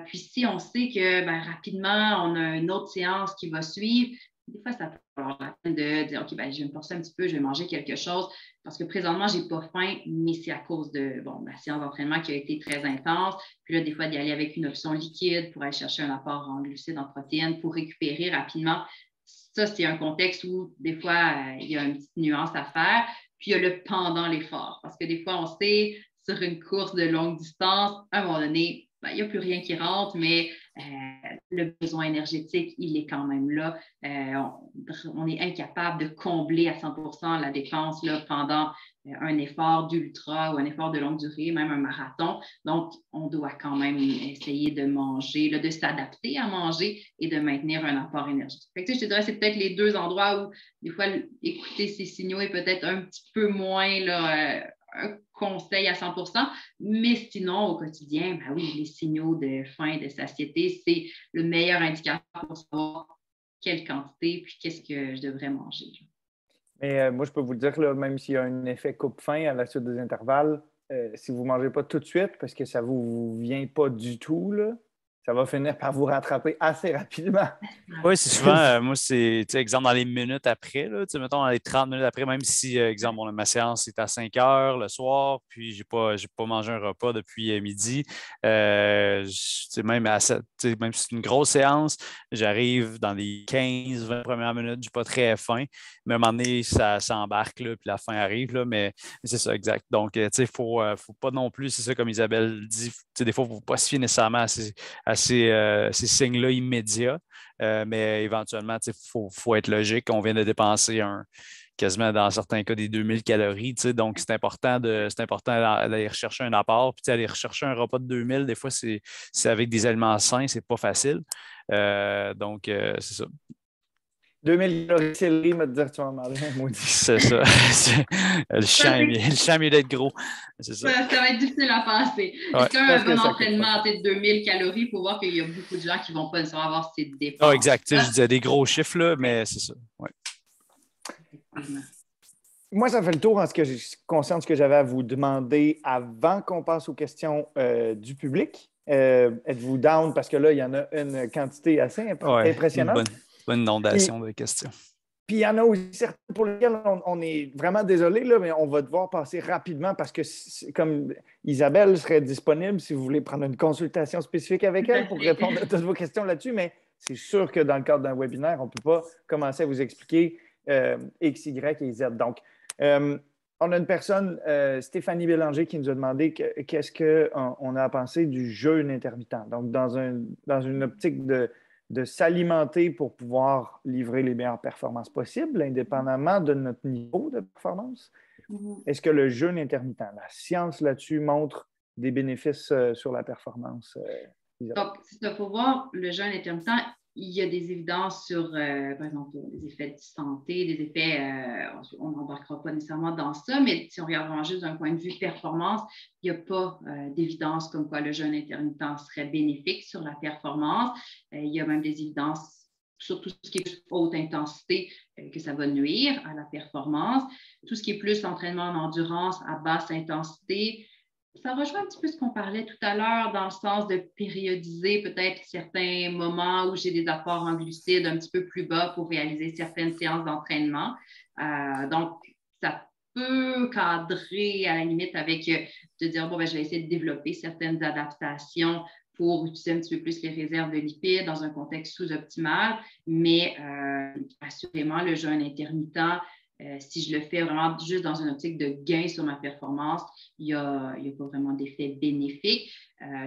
Puis si on sait que rapidement, on a une autre séance qui va suivre, des fois, ça peut avoir la peine de dire, OK, je vais me forcer un petit peu, je vais manger quelque chose parce que présentement, je n'ai pas faim, mais c'est à cause de la séance d'entraînement qui a été très intense. Puis là, des fois, d'y aller avec une option liquide pour aller chercher un apport en glucides, en protéines, pour récupérer rapidement. Ça, c'est un contexte où, des fois, il y a une petite nuance à faire. Puis, il y a le pendant l'effort. Parce que des fois, on sait, sur une course de longue distance, à un moment donné, il n'y a plus rien qui rentre, mais le besoin énergétique, il est quand même là. On est incapable de combler à 100% la dépense là, pendant un effort d'ultra ou un effort de longue durée, même un marathon. Donc, on doit quand même essayer de manger, là, de s'adapter à manger et de maintenir un apport énergétique. Fait que, je te dirais, c'est peut-être les deux endroits où, des fois, écouter ces signaux est peut-être un petit peu moins là, un conseil à 100%, mais sinon, au quotidien, oui, les signaux de faim, de satiété, c'est le meilleur indicateur pour savoir quelle quantité puis qu'est-ce que je devrais manger. Mais moi, je peux vous le dire, là, même s'il y a un effet coupe-faim à la suite des intervalles, si vous ne mangez pas tout de suite, parce que ça ne vous vient pas du tout, là, ça va finir par vous rattraper assez rapidement. Oui, c'est souvent, moi, c'est, exemple, dans les minutes après, là, mettons, dans les 30 minutes après, même si, exemple, ma séance est à 5 heures le soir, puis je n'ai pas mangé un repas depuis midi, même même si c'est une grosse séance, j'arrive dans les 15-20 premières minutes, je n'ai pas très faim, mais à un moment donné, ça embarque, là, puis la faim arrive, là, mais c'est ça, exact. Donc, il ne faut pas non plus, c'est ça, comme Isabelle dit, des fois, il ne faut pas se fier nécessairement à ces signes-là immédiats. Mais éventuellement, il faut être logique. On vient de dépenser quasiment dans certains cas des 2000 calories. Donc, c'est important d'aller rechercher un apport. Puis aller rechercher un repas de 2000, des fois, c'est avec des aliments sains, c'est pas facile. Donc, c'est ça. 2000 calories, c'est le riz, me dire tu vas manger un maudit. C'est ça. Le champ est mieux d'être gros. C'est ça. Ça va être difficile à passer. Ouais. Est-ce qu'un bon entraînement de 2000 calories pour voir qu'il y a beaucoup de gens qui ne vont pas nécessairement avoir ces dépenses? Ah, exact. Je disais des gros chiffres, là, mais c'est ça. Ouais. Moi, ça fait le tour en ce que je concerne ce que j'avais à vous demander avant qu'on passe aux questions du public. Êtes-vous down? Parce que là, il y en a une quantité assez impressionnante. Une bonne inondation de questions. Puis il y en a aussi certains pour lesquels on est vraiment désolé, là, mais on va devoir passer rapidement parce que, comme Isabelle serait disponible si vous voulez prendre une consultation spécifique avec elle pour répondre à toutes vos questions là-dessus, mais c'est sûr que dans le cadre d'un webinaire, on ne peut pas commencer à vous expliquer X, Y et Z. Donc, on a une personne, Stéphanie Bélanger, qui nous a demandé qu'est-ce qu'on a à penser du jeûne intermittent. Donc, dans une optique de s'alimenter pour pouvoir livrer les meilleures performances possibles, indépendamment de notre niveau de performance. Est-ce que le jeûne intermittent, la science là-dessus montre des bénéfices sur la performance? Donc, il faut voir le jeûne intermittent. Il y a des évidences sur, par exemple, des effets de santé, des effets, on n'embarquera pas nécessairement dans ça, mais si on regarde vraiment juste d'un point de vue performance, il n'y a pas d'évidence comme quoi le jeûne intermittent serait bénéfique sur la performance. Il y a même des évidences sur tout ce qui est plus haute intensité, que ça va nuire à la performance. Tout ce qui est plus entraînement en endurance à basse intensité, ça rejoint un petit peu ce qu'on parlait tout à l'heure dans le sens de périodiser peut-être certains moments où j'ai des apports en glucides un petit peu plus bas pour réaliser certaines séances d'entraînement. Donc, ça peut cadrer à la limite avec de dire, je vais essayer de développer certaines adaptations pour utiliser un petit peu plus les réserves de lipides dans un contexte sous-optimal, mais assurément, le jeûne intermittent, si je le fais vraiment juste dans une optique de gain sur ma performance, il n'y a pas vraiment d'effet bénéfique.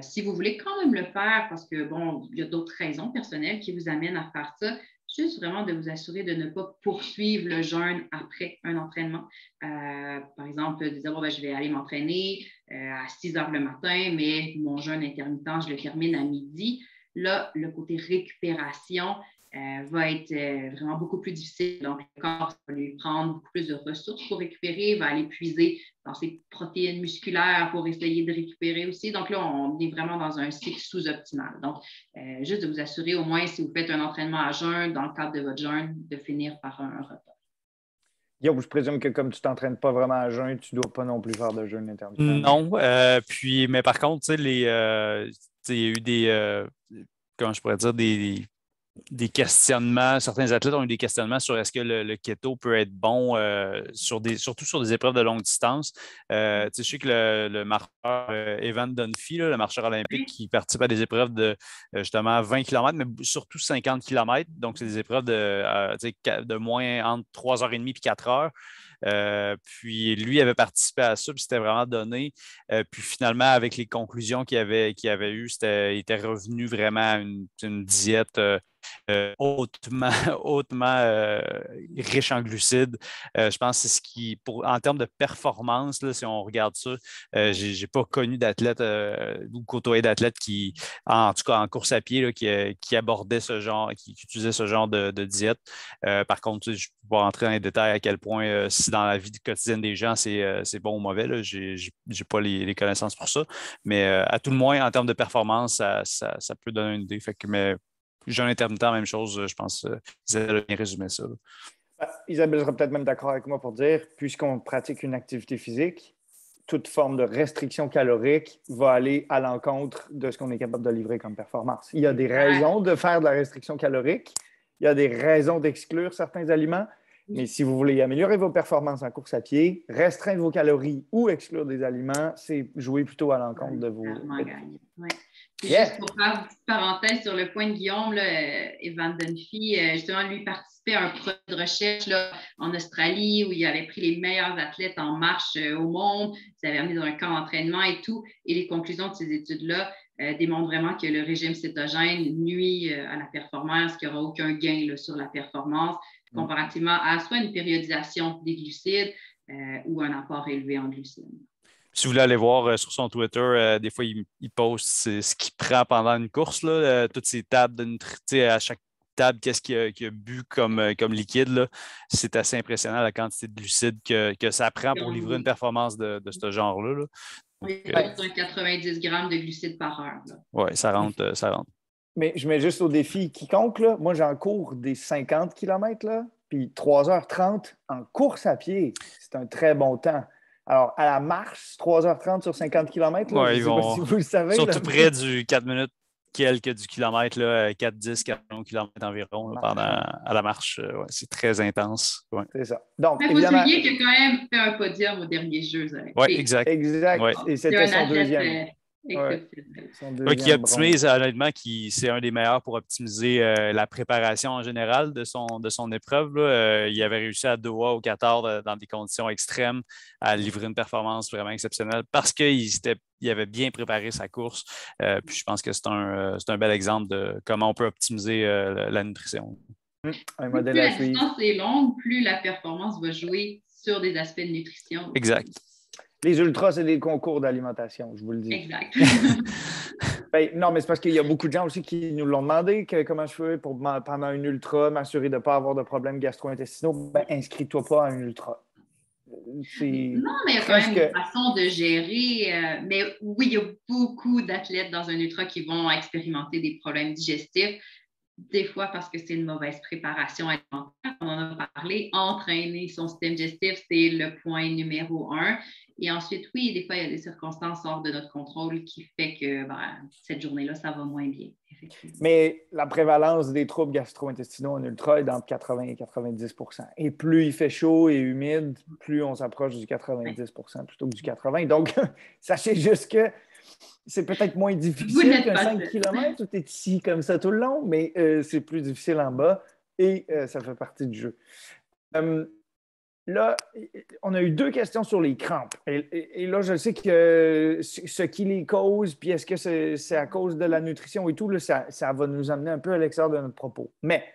Si vous voulez quand même le faire, parce que, il y a d'autres raisons personnelles qui vous amènent à faire ça, juste vraiment de vous assurer de ne pas poursuivre le jeûne après un entraînement. Par exemple, de dire, je vais aller m'entraîner à 6 heures le matin, mais mon jeûne intermittent, je le termine à midi. Là, le côté récupération va être vraiment beaucoup plus difficile. Donc, le corps va lui prendre beaucoup plus de ressources pour récupérer, va aller puiser dans ses protéines musculaires pour essayer de récupérer aussi. Donc là, on est vraiment dans un cycle sous-optimal. Donc, juste de vous assurer au moins, si vous faites un entraînement à jeûne, dans le cadre de votre jeûne, de finir par un repas. Yo, je présume que comme tu ne t'entraînes pas vraiment à jeun, tu ne dois pas non plus faire de jeûne intermittent. Non. Mais par contre, tu sais, il y a eu comment je pourrais dire, des questionnements. Certains athlètes ont eu des questionnements sur est-ce que le keto peut être bon surtout sur des épreuves de longue distance. Je sais que le marcheur Evan Dunphy, le marcheur olympique qui participe à des épreuves de justement 20 km, mais surtout 50 km. Donc, c'est des épreuves de moins entre 3h30 et 4 heures. Puis lui avait participé à ça, puis c'était vraiment donné. Puis finalement, avec les conclusions qu'il avait eues, il était revenu vraiment à une diète hautement, hautement riche en glucides. Je pense que c'est ce qui, en termes de performance, là, si on regarde ça, je n'ai pas connu d'athlète ou côtoyé d'athlète qui, en tout cas en course à pied, là, qui abordait ce genre, qui utilisait ce genre de diète. Par contre, je ne peux pas rentrer dans les détails à quel point, si dans la vie quotidienne des gens, c'est bon ou mauvais. Je n'ai pas les connaissances pour ça. Mais à tout le moins, en termes de performance, ça peut donner une idée. Mais jeûne intermittent, même chose, je pense. Isabelle a bien résumé ça. Isabelle sera peut-être même d'accord avec moi pour dire, puisqu'on pratique une activité physique, toute forme de restriction calorique va aller à l'encontre de ce qu'on est capable de livrer comme performance. Il y a des raisons de faire de la restriction calorique, il y a des raisons d'exclure certains aliments, mais si vous voulez améliorer vos performances en course à pied, restreindre vos calories ou exclure des aliments, c'est jouer plutôt à l'encontre de vos... Juste pour faire une petite parenthèse sur le point de Guillaume, là, Evan Dunphy, justement, lui participait à un projet de recherche là, en Australie où il avait pris les meilleurs athlètes en marche au monde, il avait amené dans un camp d'entraînement et tout. Et les conclusions de ces études-là démontrent vraiment que le régime cétogène nuit à la performance, qu'il n'y aura aucun gain là, sur la performance, comparativement à soit une périodisation des glucides ou un apport élevé en glucides. Si vous voulez aller voir sur son Twitter, des fois, il poste ce qu'il prend pendant une course, là, toutes ces tables de nutrition, à chaque table, qu'est-ce qu'il a bu comme liquide. C'est assez impressionnant la quantité de glucides que ça prend pour livrer une performance de ce genre-là. Là. Oui, c'est un 90 grammes de glucides par heure. Oui, ça rentre. Mais je mets juste au défi quiconque. Là. Moi, j'en cours des 50 km, là, puis 3h30 en course à pied. C'est un très bon temps. Alors, à la marche, 3h30 sur 50 km, là, je ne sais pas si vous le savez. Ils sont tout près du 4 minutes quelques du kilomètre, 4-10, 40 km environ là, à la marche. Ouais, c'est très intense. Ouais. C'est ça. Donc, il faut souligner qu'il a quand même fait un podium aux derniers Jeux. Oui, exact. Ouais. Et c'était son deuxième. Qui optimise, honnêtement, c'est un des meilleurs pour optimiser la préparation en général de son épreuve. Il avait réussi à Doha au Qatar dans des conditions extrêmes à livrer une performance vraiment exceptionnelle parce qu'il avait bien préparé sa course. Puis je pense que c'est un bel exemple de comment on peut optimiser la nutrition. Un modèle plus la distance est longue, plus la performance va jouer sur des aspects de nutrition. Exact. Les ultras, c'est des concours d'alimentation, je vous le dis. Exact. Non, mais c'est parce qu'il y a beaucoup de gens aussi qui nous l'ont demandé comment je fais pour, pendant une ultra, m'assurer de ne pas avoir de problèmes gastro-intestinaux. Inscris-toi pas à une ultra. Non, mais il y a quand même une façon de gérer. Mais oui, il y a beaucoup d'athlètes dans un ultra qui vont expérimenter des problèmes digestifs. Des fois parce que c'est une mauvaise préparation alimentaire. On en a parlé. Entraîner son système digestif, c'est le point numéro 1. Et ensuite, oui, des fois, il y a des circonstances hors de notre contrôle qui fait que cette journée-là, ça va moins bien, effectivement. Mais la prévalence des troubles gastro-intestinaux en ultra est d'entre 80 et 90 %. Et plus il fait chaud et humide, plus on s'approche du 90 % plutôt que du 80 %. Donc, sachez juste que c'est peut-être moins difficile qu'un 5 km où tu es ici comme ça tout le long, mais c'est plus difficile en bas et ça fait partie du jeu. Là, on a eu 2 questions sur les crampes. Et là, je sais que ce qui les cause, puis est-ce que c'est à cause de la nutrition et tout, là, ça va nous amener un peu à l'extérieur de notre propos. Mais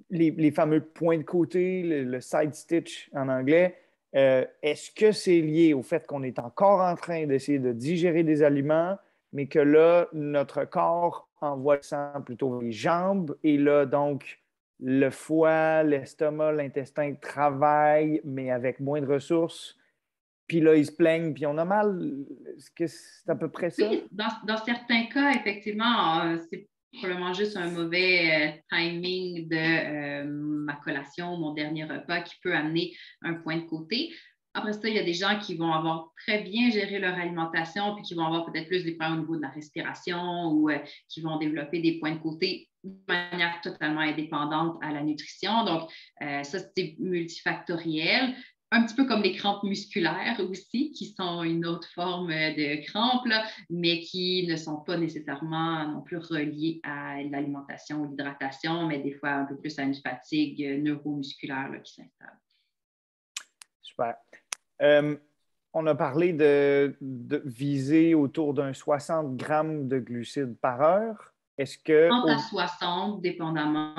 les fameux points de côté, le side stitch en anglais, est-ce que c'est lié au fait qu'on est encore en train d'essayer de digérer des aliments, mais que là, notre corps envoie le sang plutôt les jambes et là, donc, le foie, l'estomac, l'intestin travaillent, mais avec moins de ressources. Puis là, ils se plaignent, puis on a mal. Est-ce que c'est à peu près ça? Oui, dans certains cas, effectivement, c'est probablement juste un mauvais timing de ma collation, mon dernier repas qui peut amener un point de côté. Après ça, il y a des gens qui vont avoir très bien géré leur alimentation puis qui vont avoir peut-être plus des problèmes au niveau de la respiration ou qui vont développer des points de côté de manière totalement indépendante à la nutrition. Donc, ça, c'est multifactoriel. Un petit peu comme les crampes musculaires aussi, qui sont une autre forme de crampes, là, mais qui ne sont pas nécessairement non plus reliées à l'alimentation ou l'hydratation, mais des fois un peu plus à une fatigue neuromusculaire là, qui s'installe. Super. On a parlé de viser autour d'un 60 grammes de glucides par heure. Est-ce que... 30 à 60, dépendamment,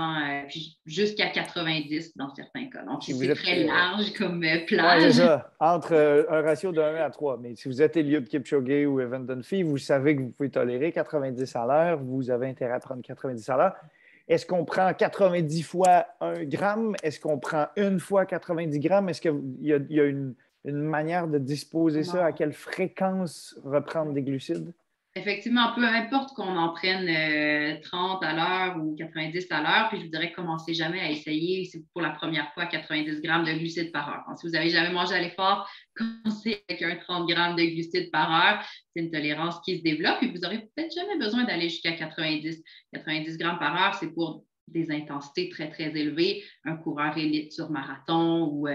puis jusqu'à 90 dans certains cas. Donc, c'est très large comme plage. Oui, c'est ça. Entre un ratio de 1 à 3. Mais si vous êtes Eliud Kipchoge ou Evan Dunphy, vous savez que vous pouvez tolérer 90 à l'heure. Vous avez intérêt à prendre 90 à l'heure. Est-ce qu'on prend 90 fois 1 gramme? Est-ce qu'on prend une fois 90 grammes? Est-ce qu'il y a une manière de disposer ça? À quelle fréquence reprendre des glucides? Effectivement, peu importe qu'on en prenne 30 à l'heure ou 90 à l'heure, puis je vous dirais commencez jamais à essayer, c'est pour la première fois 90 grammes de glucides par heure. Donc, si vous n'avez jamais mangé à l'effort, commencez avec un 30 grammes de glucides par heure. C'est une tolérance qui se développe et vous n'aurez peut-être jamais besoin d'aller jusqu'à 90. 90 grammes par heure, c'est pour des intensités très, très élevées, un coureur élite sur marathon ou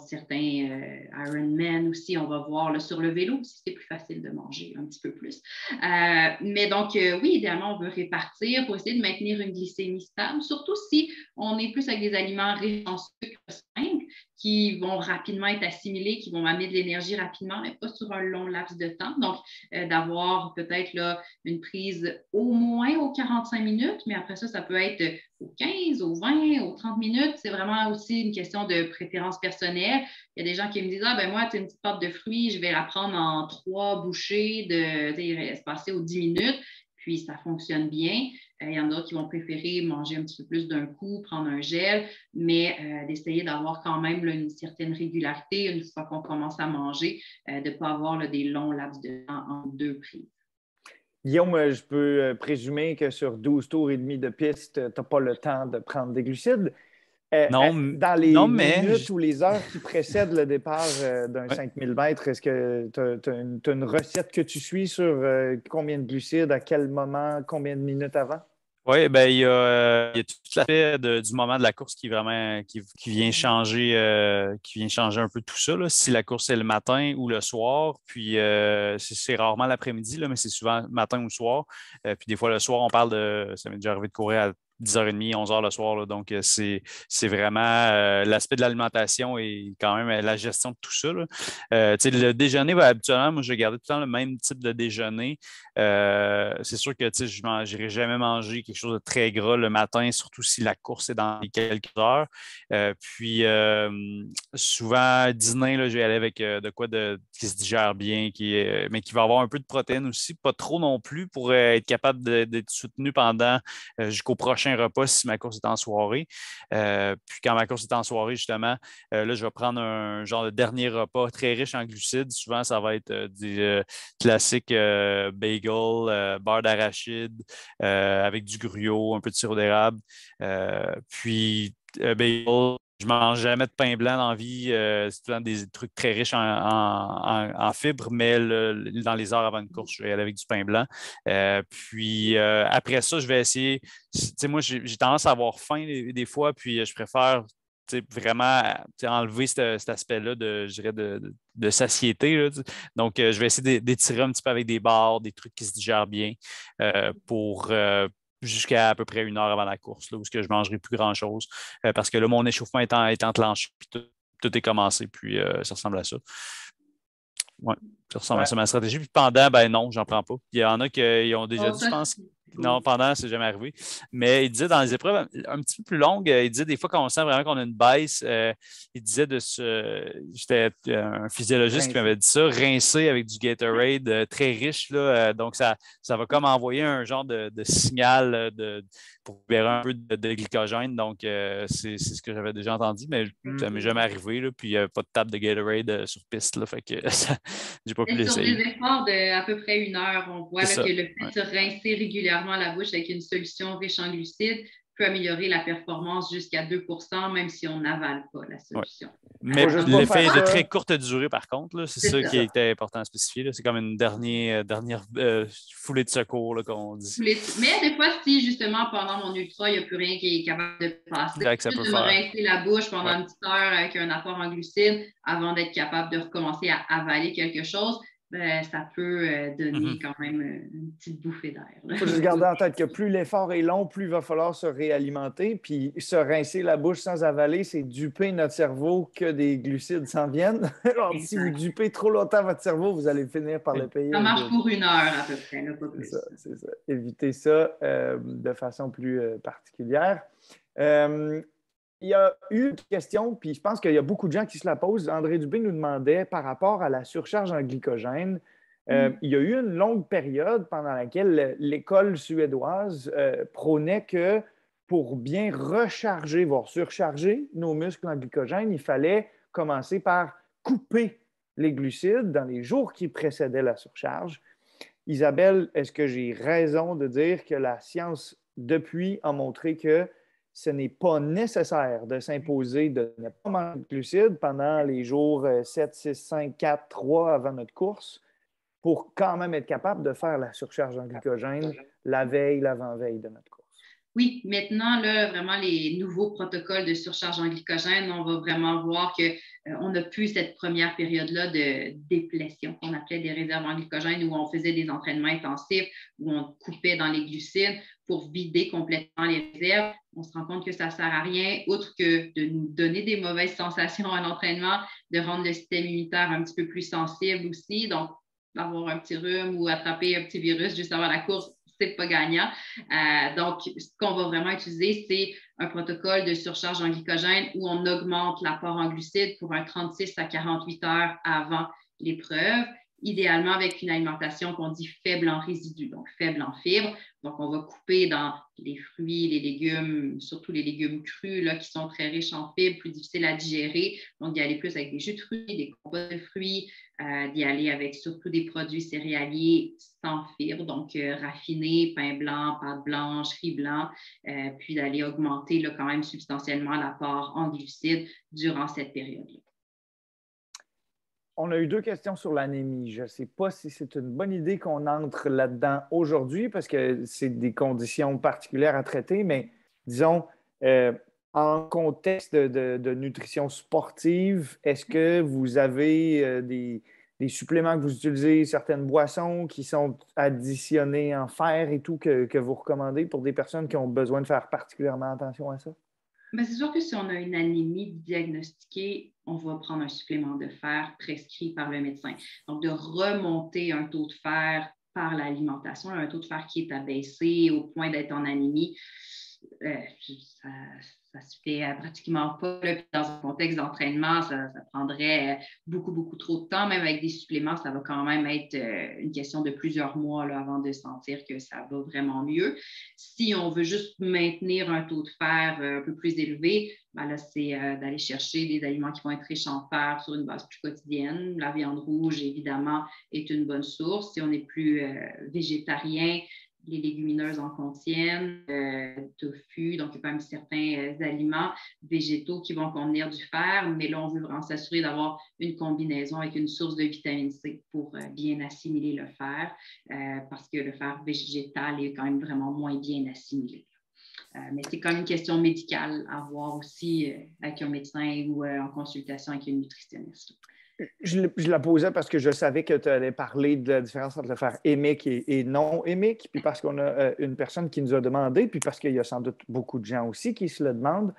certains Ironman aussi, on va voir là, sur le vélo aussi, c'est plus facile de manger un petit peu plus. Mais donc, oui, idéalement, on veut répartir pour essayer de maintenir une glycémie stable, surtout si on est plus avec des aliments riches en sucre simple qui vont rapidement être assimilés, qui vont amener de l'énergie rapidement, mais pas sur un long laps de temps. Donc, d'avoir peut-être là, une prise au moins aux 45 minutes, mais après ça, ça peut être aux 15, aux 20, aux 30 minutes. C'est vraiment aussi une question de préférence personnelle. Il y a des gens qui me disent « Ah, ben moi, tu une petite pâte de fruits, je vais la prendre en 3 bouchées, il va se passer aux 10 minutes. » Puis, ça fonctionne bien. Il y en a qui vont préférer manger un petit peu plus d'un coup, prendre un gel, mais d'essayer d'avoir quand même là, une certaine régularité une fois qu'on commence à manger, de ne pas avoir là, des longs laps de temps en 2 prises. Guillaume, je peux présumer que sur 12 tours et demi de piste, tu n'as pas le temps de prendre des glucides. Dans les minutes ou les heures qui précèdent le départ d'un 5000 mètres, est-ce que tu as une recette que tu suis sur combien de glucides, à quel moment, combien de minutes avant? Oui, bien, il y a tout l'aspect du moment de la course qui vraiment qui vient changer un peu tout ça. Là. Si la course est le matin ou le soir, puis c'est rarement l'après-midi, là, mais c'est souvent matin ou soir. Puis des fois, le soir, ça m'est déjà arrivé de courir à 10h30, 11h le soir. Là. Donc, c'est vraiment l'aspect de l'alimentation et quand même la gestion de tout ça. Le déjeuner, habituellement, moi, je gardais tout le temps le même type de déjeuner. C'est sûr que je n'irai jamais manger quelque chose de très gras le matin, surtout si la course est dans quelques heures. Puis, souvent, dîner, là, je vais aller avec de quoi qui se digère bien, mais qui va avoir un peu de protéines aussi, pas trop non plus pour être capable d'être soutenu pendant jusqu'au prochain repas si ma course est en soirée. Puis quand ma course est en soirée, justement, là, je vais prendre un genre de dernier repas très riche en glucides. Souvent, ça va être des classiques bagel, beurre d'arachide avec du gruau, un peu de sirop d'érable. Puis, bagel, je ne mange jamais de pain blanc dans la vie. C'est souvent des trucs très riches en fibres, mais dans les heures avant une course, je vais aller avec du pain blanc. Puis après ça, je vais essayer. Moi, j'ai tendance à avoir faim des fois, puis je préfère vraiment enlever cet aspect-là de satiété. Là, donc, je vais essayer d'étirer un petit peu avec des barres, des trucs qui se digèrent bien pour jusqu'à à peu près 1 heure avant la course, là, où je ne mangerai plus grand-chose. Parce que là, mon échauffement est enclenché, puis tout est commencé, puis ça ressemble à ça. Oui, ça ressemble à ça, ma stratégie. Puis pendant, ben non, j'en prends pas. Il y en a qui ont déjà dit, je pense. Non, pendant, c'est jamais arrivé. Mais il disait dans les épreuves un petit peu plus longues, il disait des fois quand on sent vraiment qu'on a une baisse, il disait j'étais un physiologiste qui m'avait dit ça, rincer avec du Gatorade très riche. Là, donc, ça va comme envoyer un genre de signal pour libérer un peu de glycogène. Donc, c'est ce que j'avais déjà entendu, mais ça ne m'est jamais arrivé. Là, puis, il n'y a pas de table de Gatorade sur piste. Là, fait que j'ai pas pu l'essayer. Sur des efforts d'à peu près 1 heure, on voit là, que le fait de se rincer régulièrement lavement la bouche avec une solution riche en glucides peut améliorer la performance jusqu'à 2 % même si on n'avale pas la solution. Ouais. Mais l'effet est de très courte durée, par contre. Là, c'est ça qui était important à spécifier. Là. C'est comme une dernière foulée de secours, là, comme on dit. Mais des fois, si justement, pendant mon ultra, il n'y a plus rien qui est capable de passer, juste de me rincer la bouche pendant une petite heure avec un apport en glucides avant d'être capable de recommencer à avaler quelque chose, ben, ça peut donner quand même une petite bouffée d'air. Il faut juste garder en tête que plus l'effort est long, plus il va falloir se réalimenter. Puis se rincer la bouche sans avaler, c'est duper notre cerveau que des glucides s'en viennent. Alors, si vous dupez trop longtemps votre cerveau, vous allez finir par le payer. Ça marche pour 1 heure à peu près, là, pas plus. C'est ça. Évitez ça de façon plus particulière. Il y a eu une question, puis je pense qu'il y a beaucoup de gens qui se la posent. André Dubé nous demandait par rapport à la surcharge en glycogène. Il y a eu une longue période pendant laquelle l'école suédoise prônait que pour bien recharger, voire surcharger nos muscles en glycogène, il fallait commencer par couper les glucides dans les jours qui précédaient la surcharge. Isabelle, est-ce que j'ai raison de dire que la science, depuis, a montré que ce n'est pas nécessaire de s'imposer de ne pas manger de glucides pendant les jours 7, 6, 5, 4, 3 avant notre course pour quand même être capable de faire la surcharge en glycogène la veille, l'avant-veille de notre course? Oui, maintenant, là, vraiment, les nouveaux protocoles de surcharge en glycogène, on va vraiment voir qu'on n'a plus cette première période-là de déplétion qu'on appelait des réserves en glycogène où on faisait des entraînements intensifs, où on coupait dans les glucides pour vider complètement les réserves. On se rend compte que ça ne sert à rien, outre que de nous donner des mauvaises sensations à l'entraînement, de rendre le système immunitaire un petit peu plus sensible aussi. Donc, avoir un petit rhume ou attraper un petit virus juste avant la course, c'est pas gagnant. Donc, ce qu'on va vraiment utiliser, c'est un protocole de surcharge en glycogène où on augmente l'apport en glucides pour un 36 à 48 heures avant l'épreuve, idéalement avec une alimentation qu'on dit faible en résidus, donc faible en fibres. Donc, on va couper dans les fruits, les légumes, surtout les légumes crus là, qui sont très riches en fibres, plus difficiles à digérer. Donc, d'y aller plus avec des jus de fruits, des compotes de fruits, d'y aller avec surtout des produits céréaliers sans fibres, donc raffinés, pain blanc, pâte blanche, riz blanc, puis d'aller augmenter là, quand même substantiellement l'apport en glucides durant cette période-là. On a eu 2 questions sur l'anémie. Je ne sais pas si c'est une bonne idée qu'on entre là-dedans aujourd'hui parce que c'est des conditions particulières à traiter, mais disons, en contexte de nutrition sportive, est-ce que vous avez des suppléments que vous utilisez, certaines boissons qui sont additionnées en fer et tout que vous recommandez pour des personnes qui ont besoin de faire particulièrement attention à ça? Bien, c'est sûr que si on a une anémie diagnostiquée, on va prendre un supplément de fer prescrit par le médecin. Donc, de remonter un taux de fer par l'alimentation, un taux de fer qui est abaissé au point d'être en anémie, ça se fait pratiquement pas. Là. Dans un contexte d'entraînement, ça prendrait beaucoup, beaucoup trop de temps. Même avec des suppléments, ça va quand même être une question de plusieurs mois là, avant de sentir que ça va vraiment mieux. Si on veut juste maintenir un taux de fer un peu plus élevé, ben là, c'est d'aller chercher des aliments qui vont être riches en fer sur une base plus quotidienne. La viande rouge, évidemment, est une bonne source. Si on est plus végétarien, les légumineuses en contiennent, tofu, donc il y a quand même certains aliments végétaux qui vont contenir du fer, mais là, on veut vraiment s'assurer d'avoir une combinaison avec une source de vitamine C pour bien assimiler le fer, parce que le fer végétal est quand même vraiment moins bien assimilé. Mais c'est quand même une question médicale à voir aussi avec un médecin ou en consultation avec une nutritionniste. Je la posais parce que je savais que tu allais parler de la différence entre le fer hémique et non hémique, puis parce qu'on a une personne qui nous a demandé, puis parce qu'il y a sans doute beaucoup de gens aussi qui se le demandent.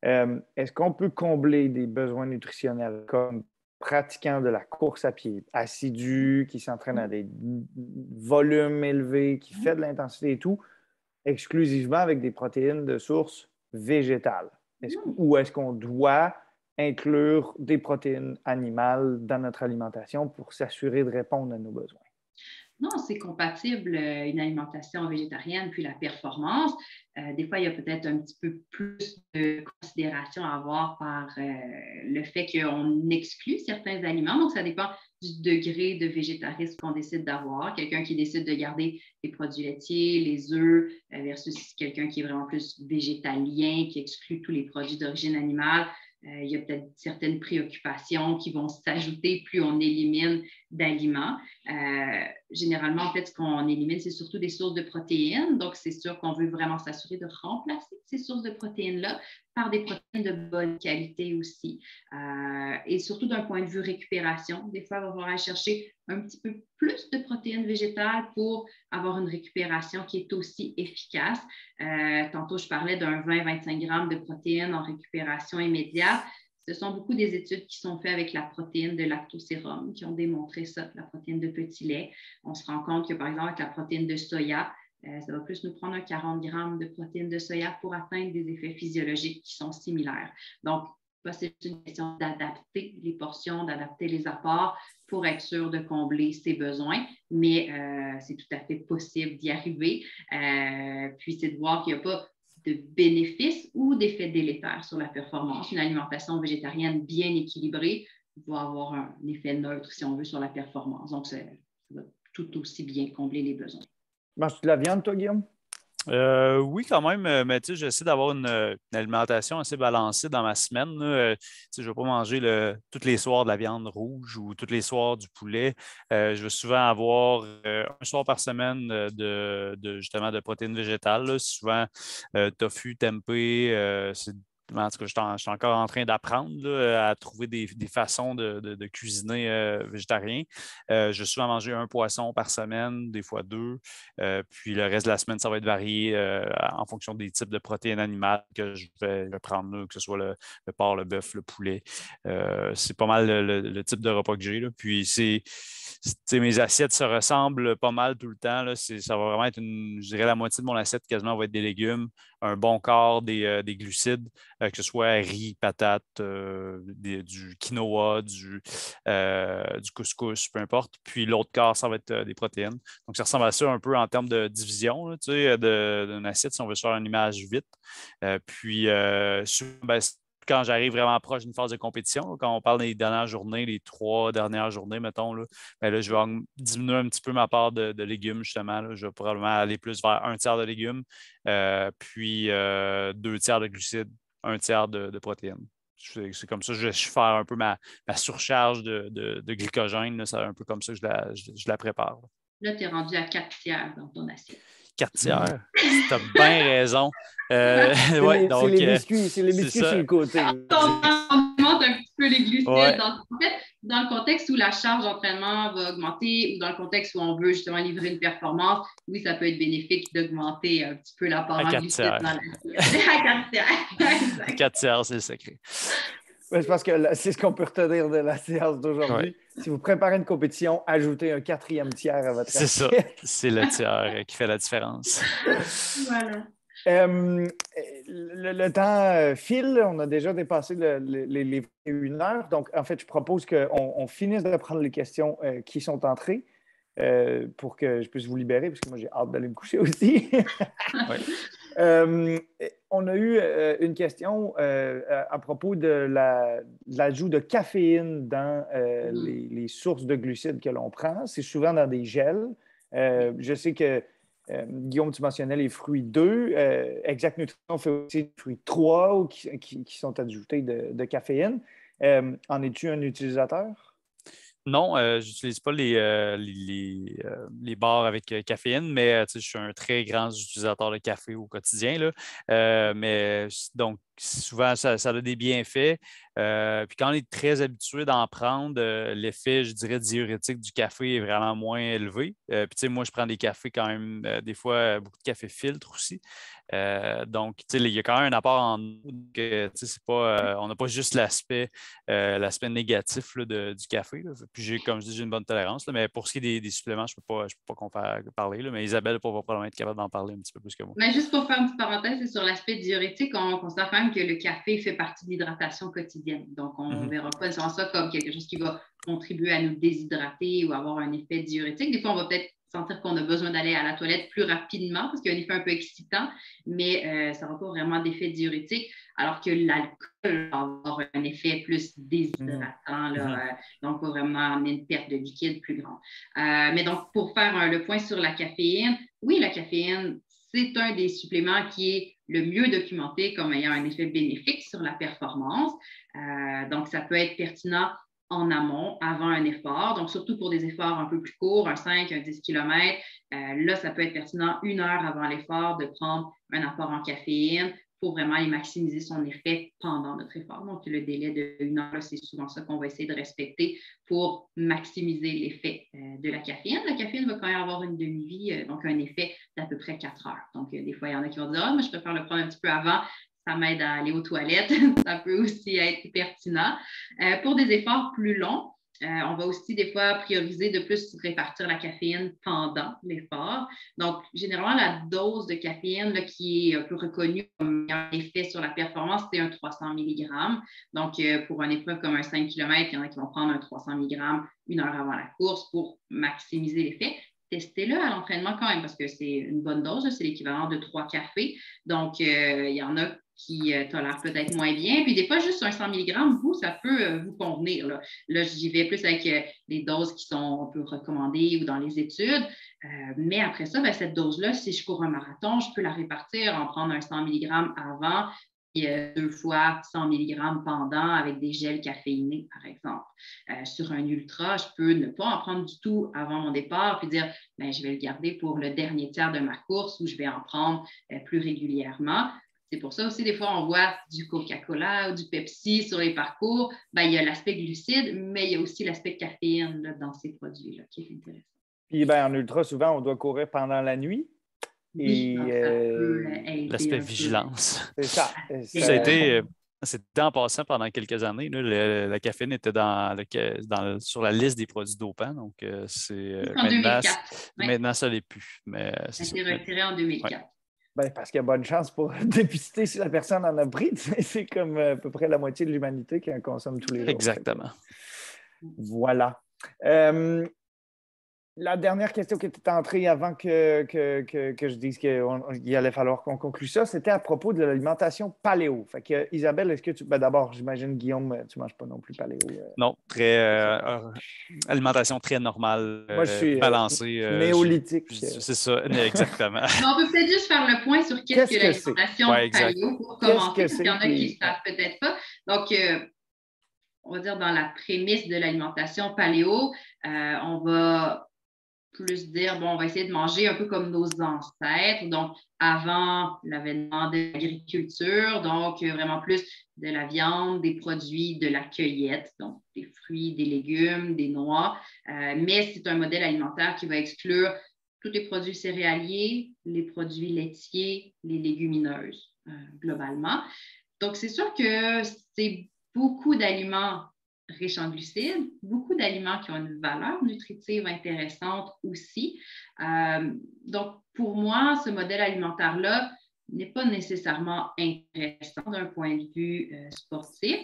Est-ce qu'on peut combler des besoins nutritionnels comme pratiquant de la course à pied, assidu, qui s'entraîne à des volumes élevés, qui fait de l'intensité et tout, exclusivement avec des protéines de source végétale? Ou est-ce qu'on doit inclure des protéines animales dans notre alimentation pour s'assurer de répondre à nos besoins? Non, c'est compatible, une alimentation végétarienne puis la performance. Des fois, il y a peut-être un petit peu plus de considération à avoir par le fait qu'on exclut certains aliments. Donc, ça dépend du degré de végétarisme qu'on décide d'avoir. Quelqu'un qui décide de garder les produits laitiers, les œufs, versus quelqu'un qui est vraiment plus végétalien, qui exclut tous les produits d'origine animale. Il y a peut-être certaines préoccupations qui vont s'ajouter plus on élimine d'aliments. Généralement, en fait, ce qu'on élimine, c'est surtout des sources de protéines. Donc, c'est sûr qu'on veut vraiment s'assurer de remplacer ces sources de protéines-là par des protéines de bonne qualité aussi. Et surtout d'un point de vue récupération. Des fois, on va pouvoir aller chercher un petit peu plus de protéines végétales pour avoir une récupération qui est aussi efficace. Tantôt, je parlais d'un 20-25 grammes de protéines en récupération immédiate. Ce sont beaucoup des études qui sont faites avec la protéine de lactosérum qui ont démontré ça, la protéine de petit lait. On se rend compte que, par exemple, avec la protéine de soya, ça va plus nous prendre 40 grammes de protéines de soya pour atteindre des effets physiologiques qui sont similaires. Donc, c'est une question d'adapter les portions, d'adapter les apports pour être sûr de combler ses besoins, mais c'est tout à fait possible d'y arriver. Puis, c'est de voir qu'il n'y a pas de bénéfices ou d'effets délétères sur la performance. Une alimentation végétarienne bien équilibrée va avoir un effet neutre, si on veut, sur la performance. Donc, ça va tout aussi bien combler les besoins. Manges-tu de la viande, toi, Guillaume? Oui, quand même, mais tu sais, j'essaie d'avoir une alimentation assez balancée dans ma semaine. Tu sais, je ne vais pas manger tous les soirs de la viande rouge ou tous les soirs du poulet. Je vais souvent avoir un soir par semaine justement de protéines végétales. Là. Souvent tofu, tempeh, en tout cas, je suis encore en train d'apprendre là, à trouver des façons de cuisiner végétarien. Je vais souvent manger un poisson par semaine, des fois deux. Puis le reste de la semaine, ça va être varié en fonction des types de protéines animales que je vais prendre, là, que ce soit le porc, le bœuf, le poulet. C'est pas mal le type de repas que j'ai. Là. Puis mes assiettes se ressemblent pas mal tout le temps. Là. Ça va vraiment être je dirais la moitié de mon assiette quasiment va être des légumes, un bon quart des glucides, que ce soit riz, patates, du quinoa, du couscous, peu importe. Puis l'autre quart, ça va être des protéines. Donc, ça ressemble à ça un peu en termes de division là, tu sais, d'une assiette, si on veut se faire une image vite. Quand j'arrive vraiment proche d'une phase de compétition, là, quand on parle des dernières journées, les 3 dernières journées, mettons, là, là, je vais diminuer un petit peu ma part de légumes, justement. Là. Je vais probablement aller plus vers 1 tiers de légumes, puis 2 tiers de glucides, 1 tiers de protéines. C'est comme ça que je vais faire un peu ma surcharge de glycogène. Là. C'est un peu comme ça que je la prépare. Là, tu es rendu à 4 tiers dans ton assiette. 4 tiers. Tu as bien raison. C'est donc, les biscuits, sur le côté. On augmente un petit peu les glucides. Ouais. Dans le contexte où la charge d'entraînement va augmenter ou dans le contexte où on veut justement livrer une performance, oui, ça peut être bénéfique d'augmenter un petit peu l'apport en glucides dans l'assiette. À 4 tiers. 4 tiers, c'est le secret. Je pense que c'est ce qu'on peut retenir de la séance d'aujourd'hui. Ouais. Si vous préparez une compétition, ajoutez un 4e tiers à votre assiette. C'est ça. C'est le tiers qui fait la différence. Voilà. Le temps file. On a déjà dépassé les 1 heure. Donc, en fait, je propose qu'on finisse de prendre les questions qui sont entrées pour que je puisse vous libérer, parce que moi, j'ai hâte d'aller me coucher aussi. On a eu une question à propos de l'ajout de caféine dans les sources de glucides que l'on prend. C'est souvent dans des gels. Je sais que Guillaume, tu mentionnais les fruits 2. Exact Nutrition fait aussi des fruits 3 qui sont ajoutés de caféine. En es-tu un utilisateur? Non, je n'utilise pas les bars avec caféine, mais je suis un très grand utilisateur de café au quotidien. Là. Mais donc, souvent, ça a des bienfaits. Puis quand on est très habitué d'en prendre, l'effet, je dirais, diurétique du café est vraiment moins élevé. Puis moi, je prends des cafés quand même, des fois, beaucoup de café filtre aussi. Donc, il y a quand même un apport en nous. C'est pas, on n'a pas juste l'aspect négatif là, du café. Là. Puis, comme je dis, j'ai une bonne tolérance. Là, mais pour ce qui est des suppléments, je ne peux pas parler. Là, mais Isabelle va probablement être capable d'en parler un petit peu plus que moi. Mais juste pour faire une petite parenthèse, sur l'aspect diurétique, on considère quand même que le café fait partie de l'hydratation quotidienne. Donc, on ne verra pas ça comme quelque chose qui va contribuer à nous déshydrater ou avoir un effet diurétique. Des fois, on va peut-être sentir qu'on a besoin d'aller à la toilette plus rapidement parce qu'il y a un effet un peu excitant, mais ça n'aura pas vraiment d'effet diurétique. alors que l'alcool va avoir un effet plus déshydratant, là, donc va vraiment amener une perte de liquide plus grande. Mais donc, pour faire le point sur la caféine, oui, la caféine, c'est un des suppléments qui est le mieux documenté comme ayant un effet bénéfique sur la performance. Donc, ça peut être pertinent en amont, avant un effort, donc surtout pour des efforts un peu plus courts, un 5, un 10 km. Là, ça peut être pertinent 1 heure avant l'effort de prendre un apport en caféine pour vraiment y maximiser son effet pendant notre effort. Donc, le délai de 1 heure, c'est souvent ça qu'on va essayer de respecter pour maximiser l'effet de la caféine. La caféine va quand même avoir une demi-vie, donc un effet d'à peu près 4 heures. Donc, des fois, il y en a qui vont dire « Ah, moi, je préfère le prendre un petit peu avant. » Ça m'aide à aller aux toilettes. Ça peut aussi être pertinent. Pour des efforts plus longs, on va aussi des fois prioriser de plus répartir la caféine pendant l'effort. Donc, généralement, la dose de caféine là, qui est un peu reconnue comme un effet sur la performance, c'est un 300 mg. Donc, pour un épreuve comme un 5 km, il y en a qui vont prendre un 300 mg 1 heure avant la course pour maximiser l'effet. Testez-le à l'entraînement quand même parce que c'est une bonne dose, c'est l'équivalent de 3 cafés. Donc, il y en a qui tolèrent peut-être moins bien. Puis des fois, juste un 100 mg, vous, ça peut vous convenir. Là j'y vais plus avec les doses qui sont un peu recommandées ou dans les études. Mais après ça, cette dose-là, si je cours un marathon, je peux la répartir, en prendre un 100 mg avant et 2 fois 100 mg pendant avec des gels caféinés, par exemple. Sur un ultra, je peux ne pas en prendre du tout avant mon départ puis dire, je vais le garder pour le dernier tiers de ma course où je vais en prendre plus régulièrement. C'est pour ça aussi, des fois, on voit du Coca-Cola ou du Pepsi sur les parcours. Il y a l'aspect glucide, mais il y a aussi l'aspect caféine là, dans ces produits-là qui est intéressant. Puis en ultra, souvent, on doit courir pendant la nuit. Oui, donc ça peut aider l'aspect vigilance. C'est ça. C'était en passant pendant quelques années. Là, la caféine était sur la liste des produits dopants. Donc, c'est en 2004. Maintenant, ça ne l'est plus. Mais ça a été retiré en 2004. Ouais. Parce qu'il y a bonne chance pour dépister si la personne en a pris. C'est comme à peu près la moitié de l'humanité qui en consomme tous les jours. Exactement. Voilà. La dernière question qui était entrée avant que je dise qu'il allait falloir qu'on conclue ça, c'était à propos de l'alimentation paléo. Fait que, Isabelle, est-ce que tu... d'abord, j'imagine, Guillaume, tu ne manges pas non plus paléo. Non, alimentation très normale, moi, je suis balancée. néolithique. C'est ça, exactement. On peut peut-être juste faire le point sur qu'est-ce que l'alimentation paléo pour commencer, parce qu'il y en a qui ne savent peut-être pas. Donc, on va dire dans la prémisse de l'alimentation paléo, on va plus dire, on va essayer de manger un peu comme nos ancêtres, donc avant l'avènement de l'agriculture, donc vraiment plus de la viande, des produits de la cueillette, donc des fruits, des légumes, des noix, mais c'est un modèle alimentaire qui va exclure tous les produits céréaliers, les produits laitiers, les légumineuses, globalement. Donc, c'est sûr que c'est beaucoup d'aliments riches en glucides, beaucoup d'aliments qui ont une valeur nutritive intéressante aussi. Donc, pour moi, ce modèle alimentaire-là n'est pas nécessairement intéressant d'un point de vue sportif.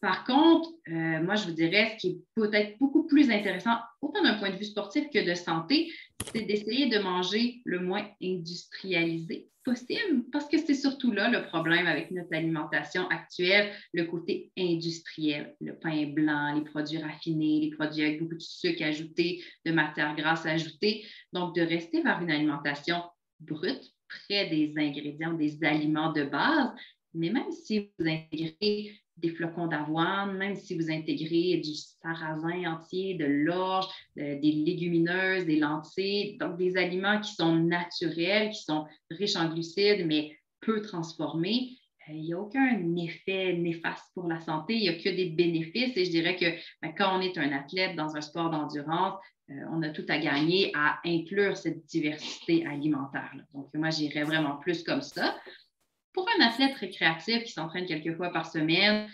Par contre, moi, je vous dirais, ce qui est peut-être beaucoup plus intéressant, autant d'un point de vue sportif que de santé, c'est d'essayer de manger le moins industrialisé possible, parce que c'est surtout là le problème avec notre alimentation actuelle, le côté industriel, le pain blanc, les produits raffinés, les produits avec beaucoup de sucre ajouté, de matières grasses ajoutées. Donc, de rester vers une alimentation brute, près des ingrédients, des aliments de base, mais même si vous intégrez des flocons d'avoine, même si vous intégrez du sarrasin entier, de l'orge, des légumineuses, des lentilles, donc des aliments qui sont naturels, qui sont riches en glucides, mais peu transformés, il n'y a aucun effet néfaste pour la santé, il n'y a que des bénéfices. Et je dirais que quand on est un athlète dans un sport d'endurance, on a tout à gagner à inclure cette diversité alimentaire. Donc, moi, j'irais vraiment plus comme ça. Pour un athlète récréatif qui s'entraîne quelques fois par semaine,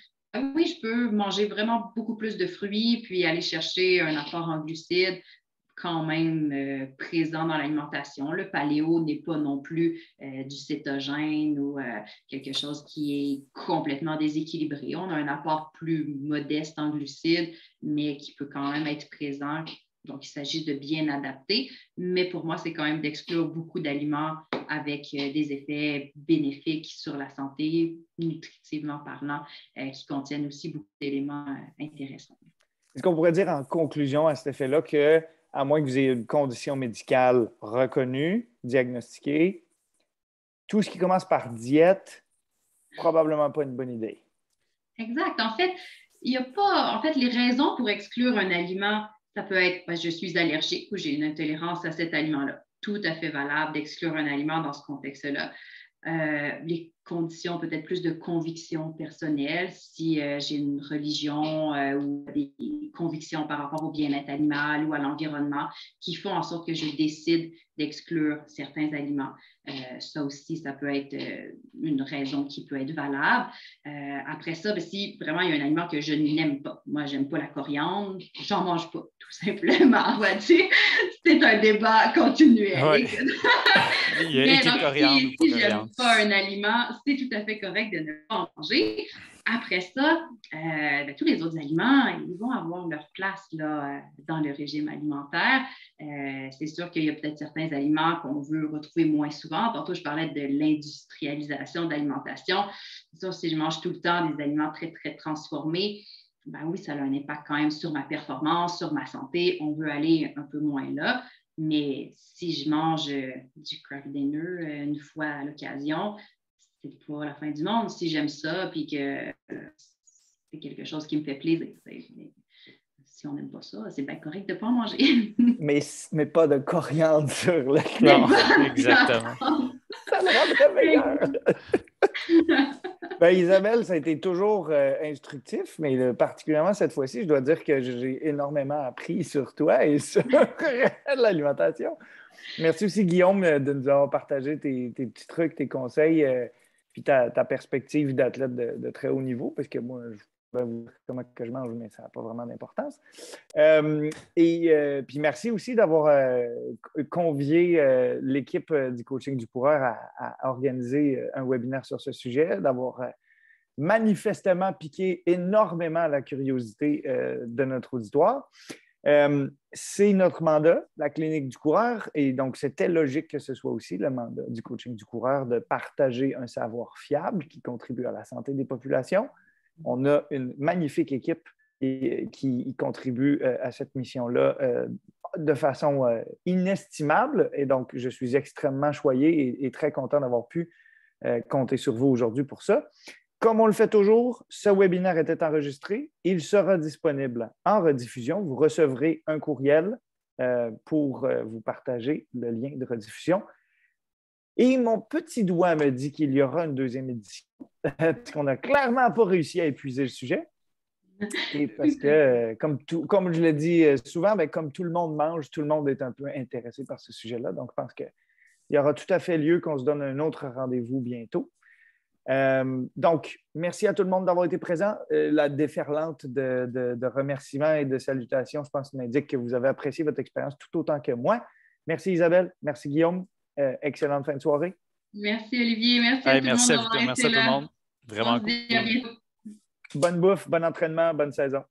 oui, je peux manger vraiment beaucoup plus de fruits puis aller chercher un apport en glucides quand même présent dans l'alimentation. Le paléo n'est pas non plus du cétogène ou quelque chose qui est complètement déséquilibré. On a un apport plus modeste en glucides, mais qui peut quand même être présent Donc, il s'agit de bien adapter, mais pour moi, c'est quand même d'exclure beaucoup d'aliments avec des effets bénéfiques sur la santé, nutritivement parlant, qui contiennent aussi beaucoup d'éléments intéressants. Est-ce qu'on pourrait dire en conclusion à cet effet-là que, à moins que vous ayez une condition médicale reconnue, diagnostiquée, tout ce qui commence par diète, probablement pas une bonne idée? Exact. En fait, il n'y a pas. En fait, les raisons pour exclure un aliment, ça peut être parce que je suis allergique ou j'ai une intolérance à cet aliment-là. Tout à fait valable d'exclure un aliment dans ce contexte-là. Les conditions peut-être plus de conviction personnelle, si j'ai une religion ou des convictions par rapport au bien-être animal ou à l'environnement qui font en sorte que je décide d'exclure certains aliments. Ça aussi, ça peut être une raison qui peut être valable. Après ça, si vraiment il y a un aliment que je n'aime pas, moi, je n'aime pas la coriandre, j'en mange pas, tout simplement. C'est un débat continuel. Ouais. Il y a équipe coriandre ou pas si je n'aime coriandre. pas un aliment, c'est tout à fait correct de ne pas en manger. Après ça, tous les autres aliments, ils vont avoir leur place là, dans le régime alimentaire. C'est sûr qu'il y a peut-être certains aliments qu'on veut retrouver moins souvent. Tantôt, je parlais de l'industrialisation de l'alimentation. C'est sûr, si je mange tout le temps des aliments très, très transformés, ben oui, ça a un impact quand même sur ma performance, sur ma santé. On veut aller un peu moins là. Mais si je mange du craft dinner une fois à l'occasion, c'est pas la fin du monde. Si j'aime ça puis que c'est quelque chose qui me fait plaisir. Si on n'aime pas ça, c'est bien correct de ne pas en manger. mais pas de coriandre sur le Non, clan. exactement. Ça le rendrait meilleur. Ben, Isabelle, ça a été toujours instructif, mais particulièrement cette fois-ci, je dois dire que j'ai énormément appris sur toi et sur l'alimentation. Merci aussi, Guillaume, de nous avoir partagé tes petits trucs, tes conseils, puis ta perspective d'athlète de très haut niveau, parce que moi, je vais vous dire comment que je mange, mais ça n'a pas vraiment d'importance. Puis merci aussi d'avoir convié l'équipe du coaching du coureur à organiser un webinaire sur ce sujet, d'avoir manifestement piqué énormément la curiosité de notre auditoire. C'est notre mandat, la clinique du coureur, et donc c'était logique que ce soit aussi le mandat du coaching du coureur de partager un savoir fiable qui contribue à la santé des populations. On a une magnifique équipe qui y contribue à cette mission-là de façon inestimable, et donc je suis extrêmement choyé et très content d'avoir pu compter sur vous aujourd'hui pour ça. Comme on le fait toujours, ce webinaire était enregistré. Il sera disponible en rediffusion. Vous recevrez un courriel pour vous partager le lien de rediffusion. Et mon petit doigt me dit qu'il y aura une deuxième édition, parce qu'on n'a clairement pas réussi à épuiser le sujet. Et parce que, comme je l'ai dit souvent, bien, comme tout le monde mange, tout le monde est un peu intéressé par ce sujet-là. Donc, je pense qu'il y aura tout à fait lieu qu'on se donne un autre rendez-vous bientôt. Donc, merci à tout le monde d'avoir été présent. La déferlante de remerciements et de salutations, je pense, m'indique que vous avez apprécié votre expérience tout autant que moi. Merci Isabelle, merci Guillaume. Excellente fin de soirée. Merci Olivier, merci à tout le monde d'avoir été là. Merci à tout le monde. Vraiment On se dit à bientôt. Bonne bouffe, bon entraînement, bonne saison.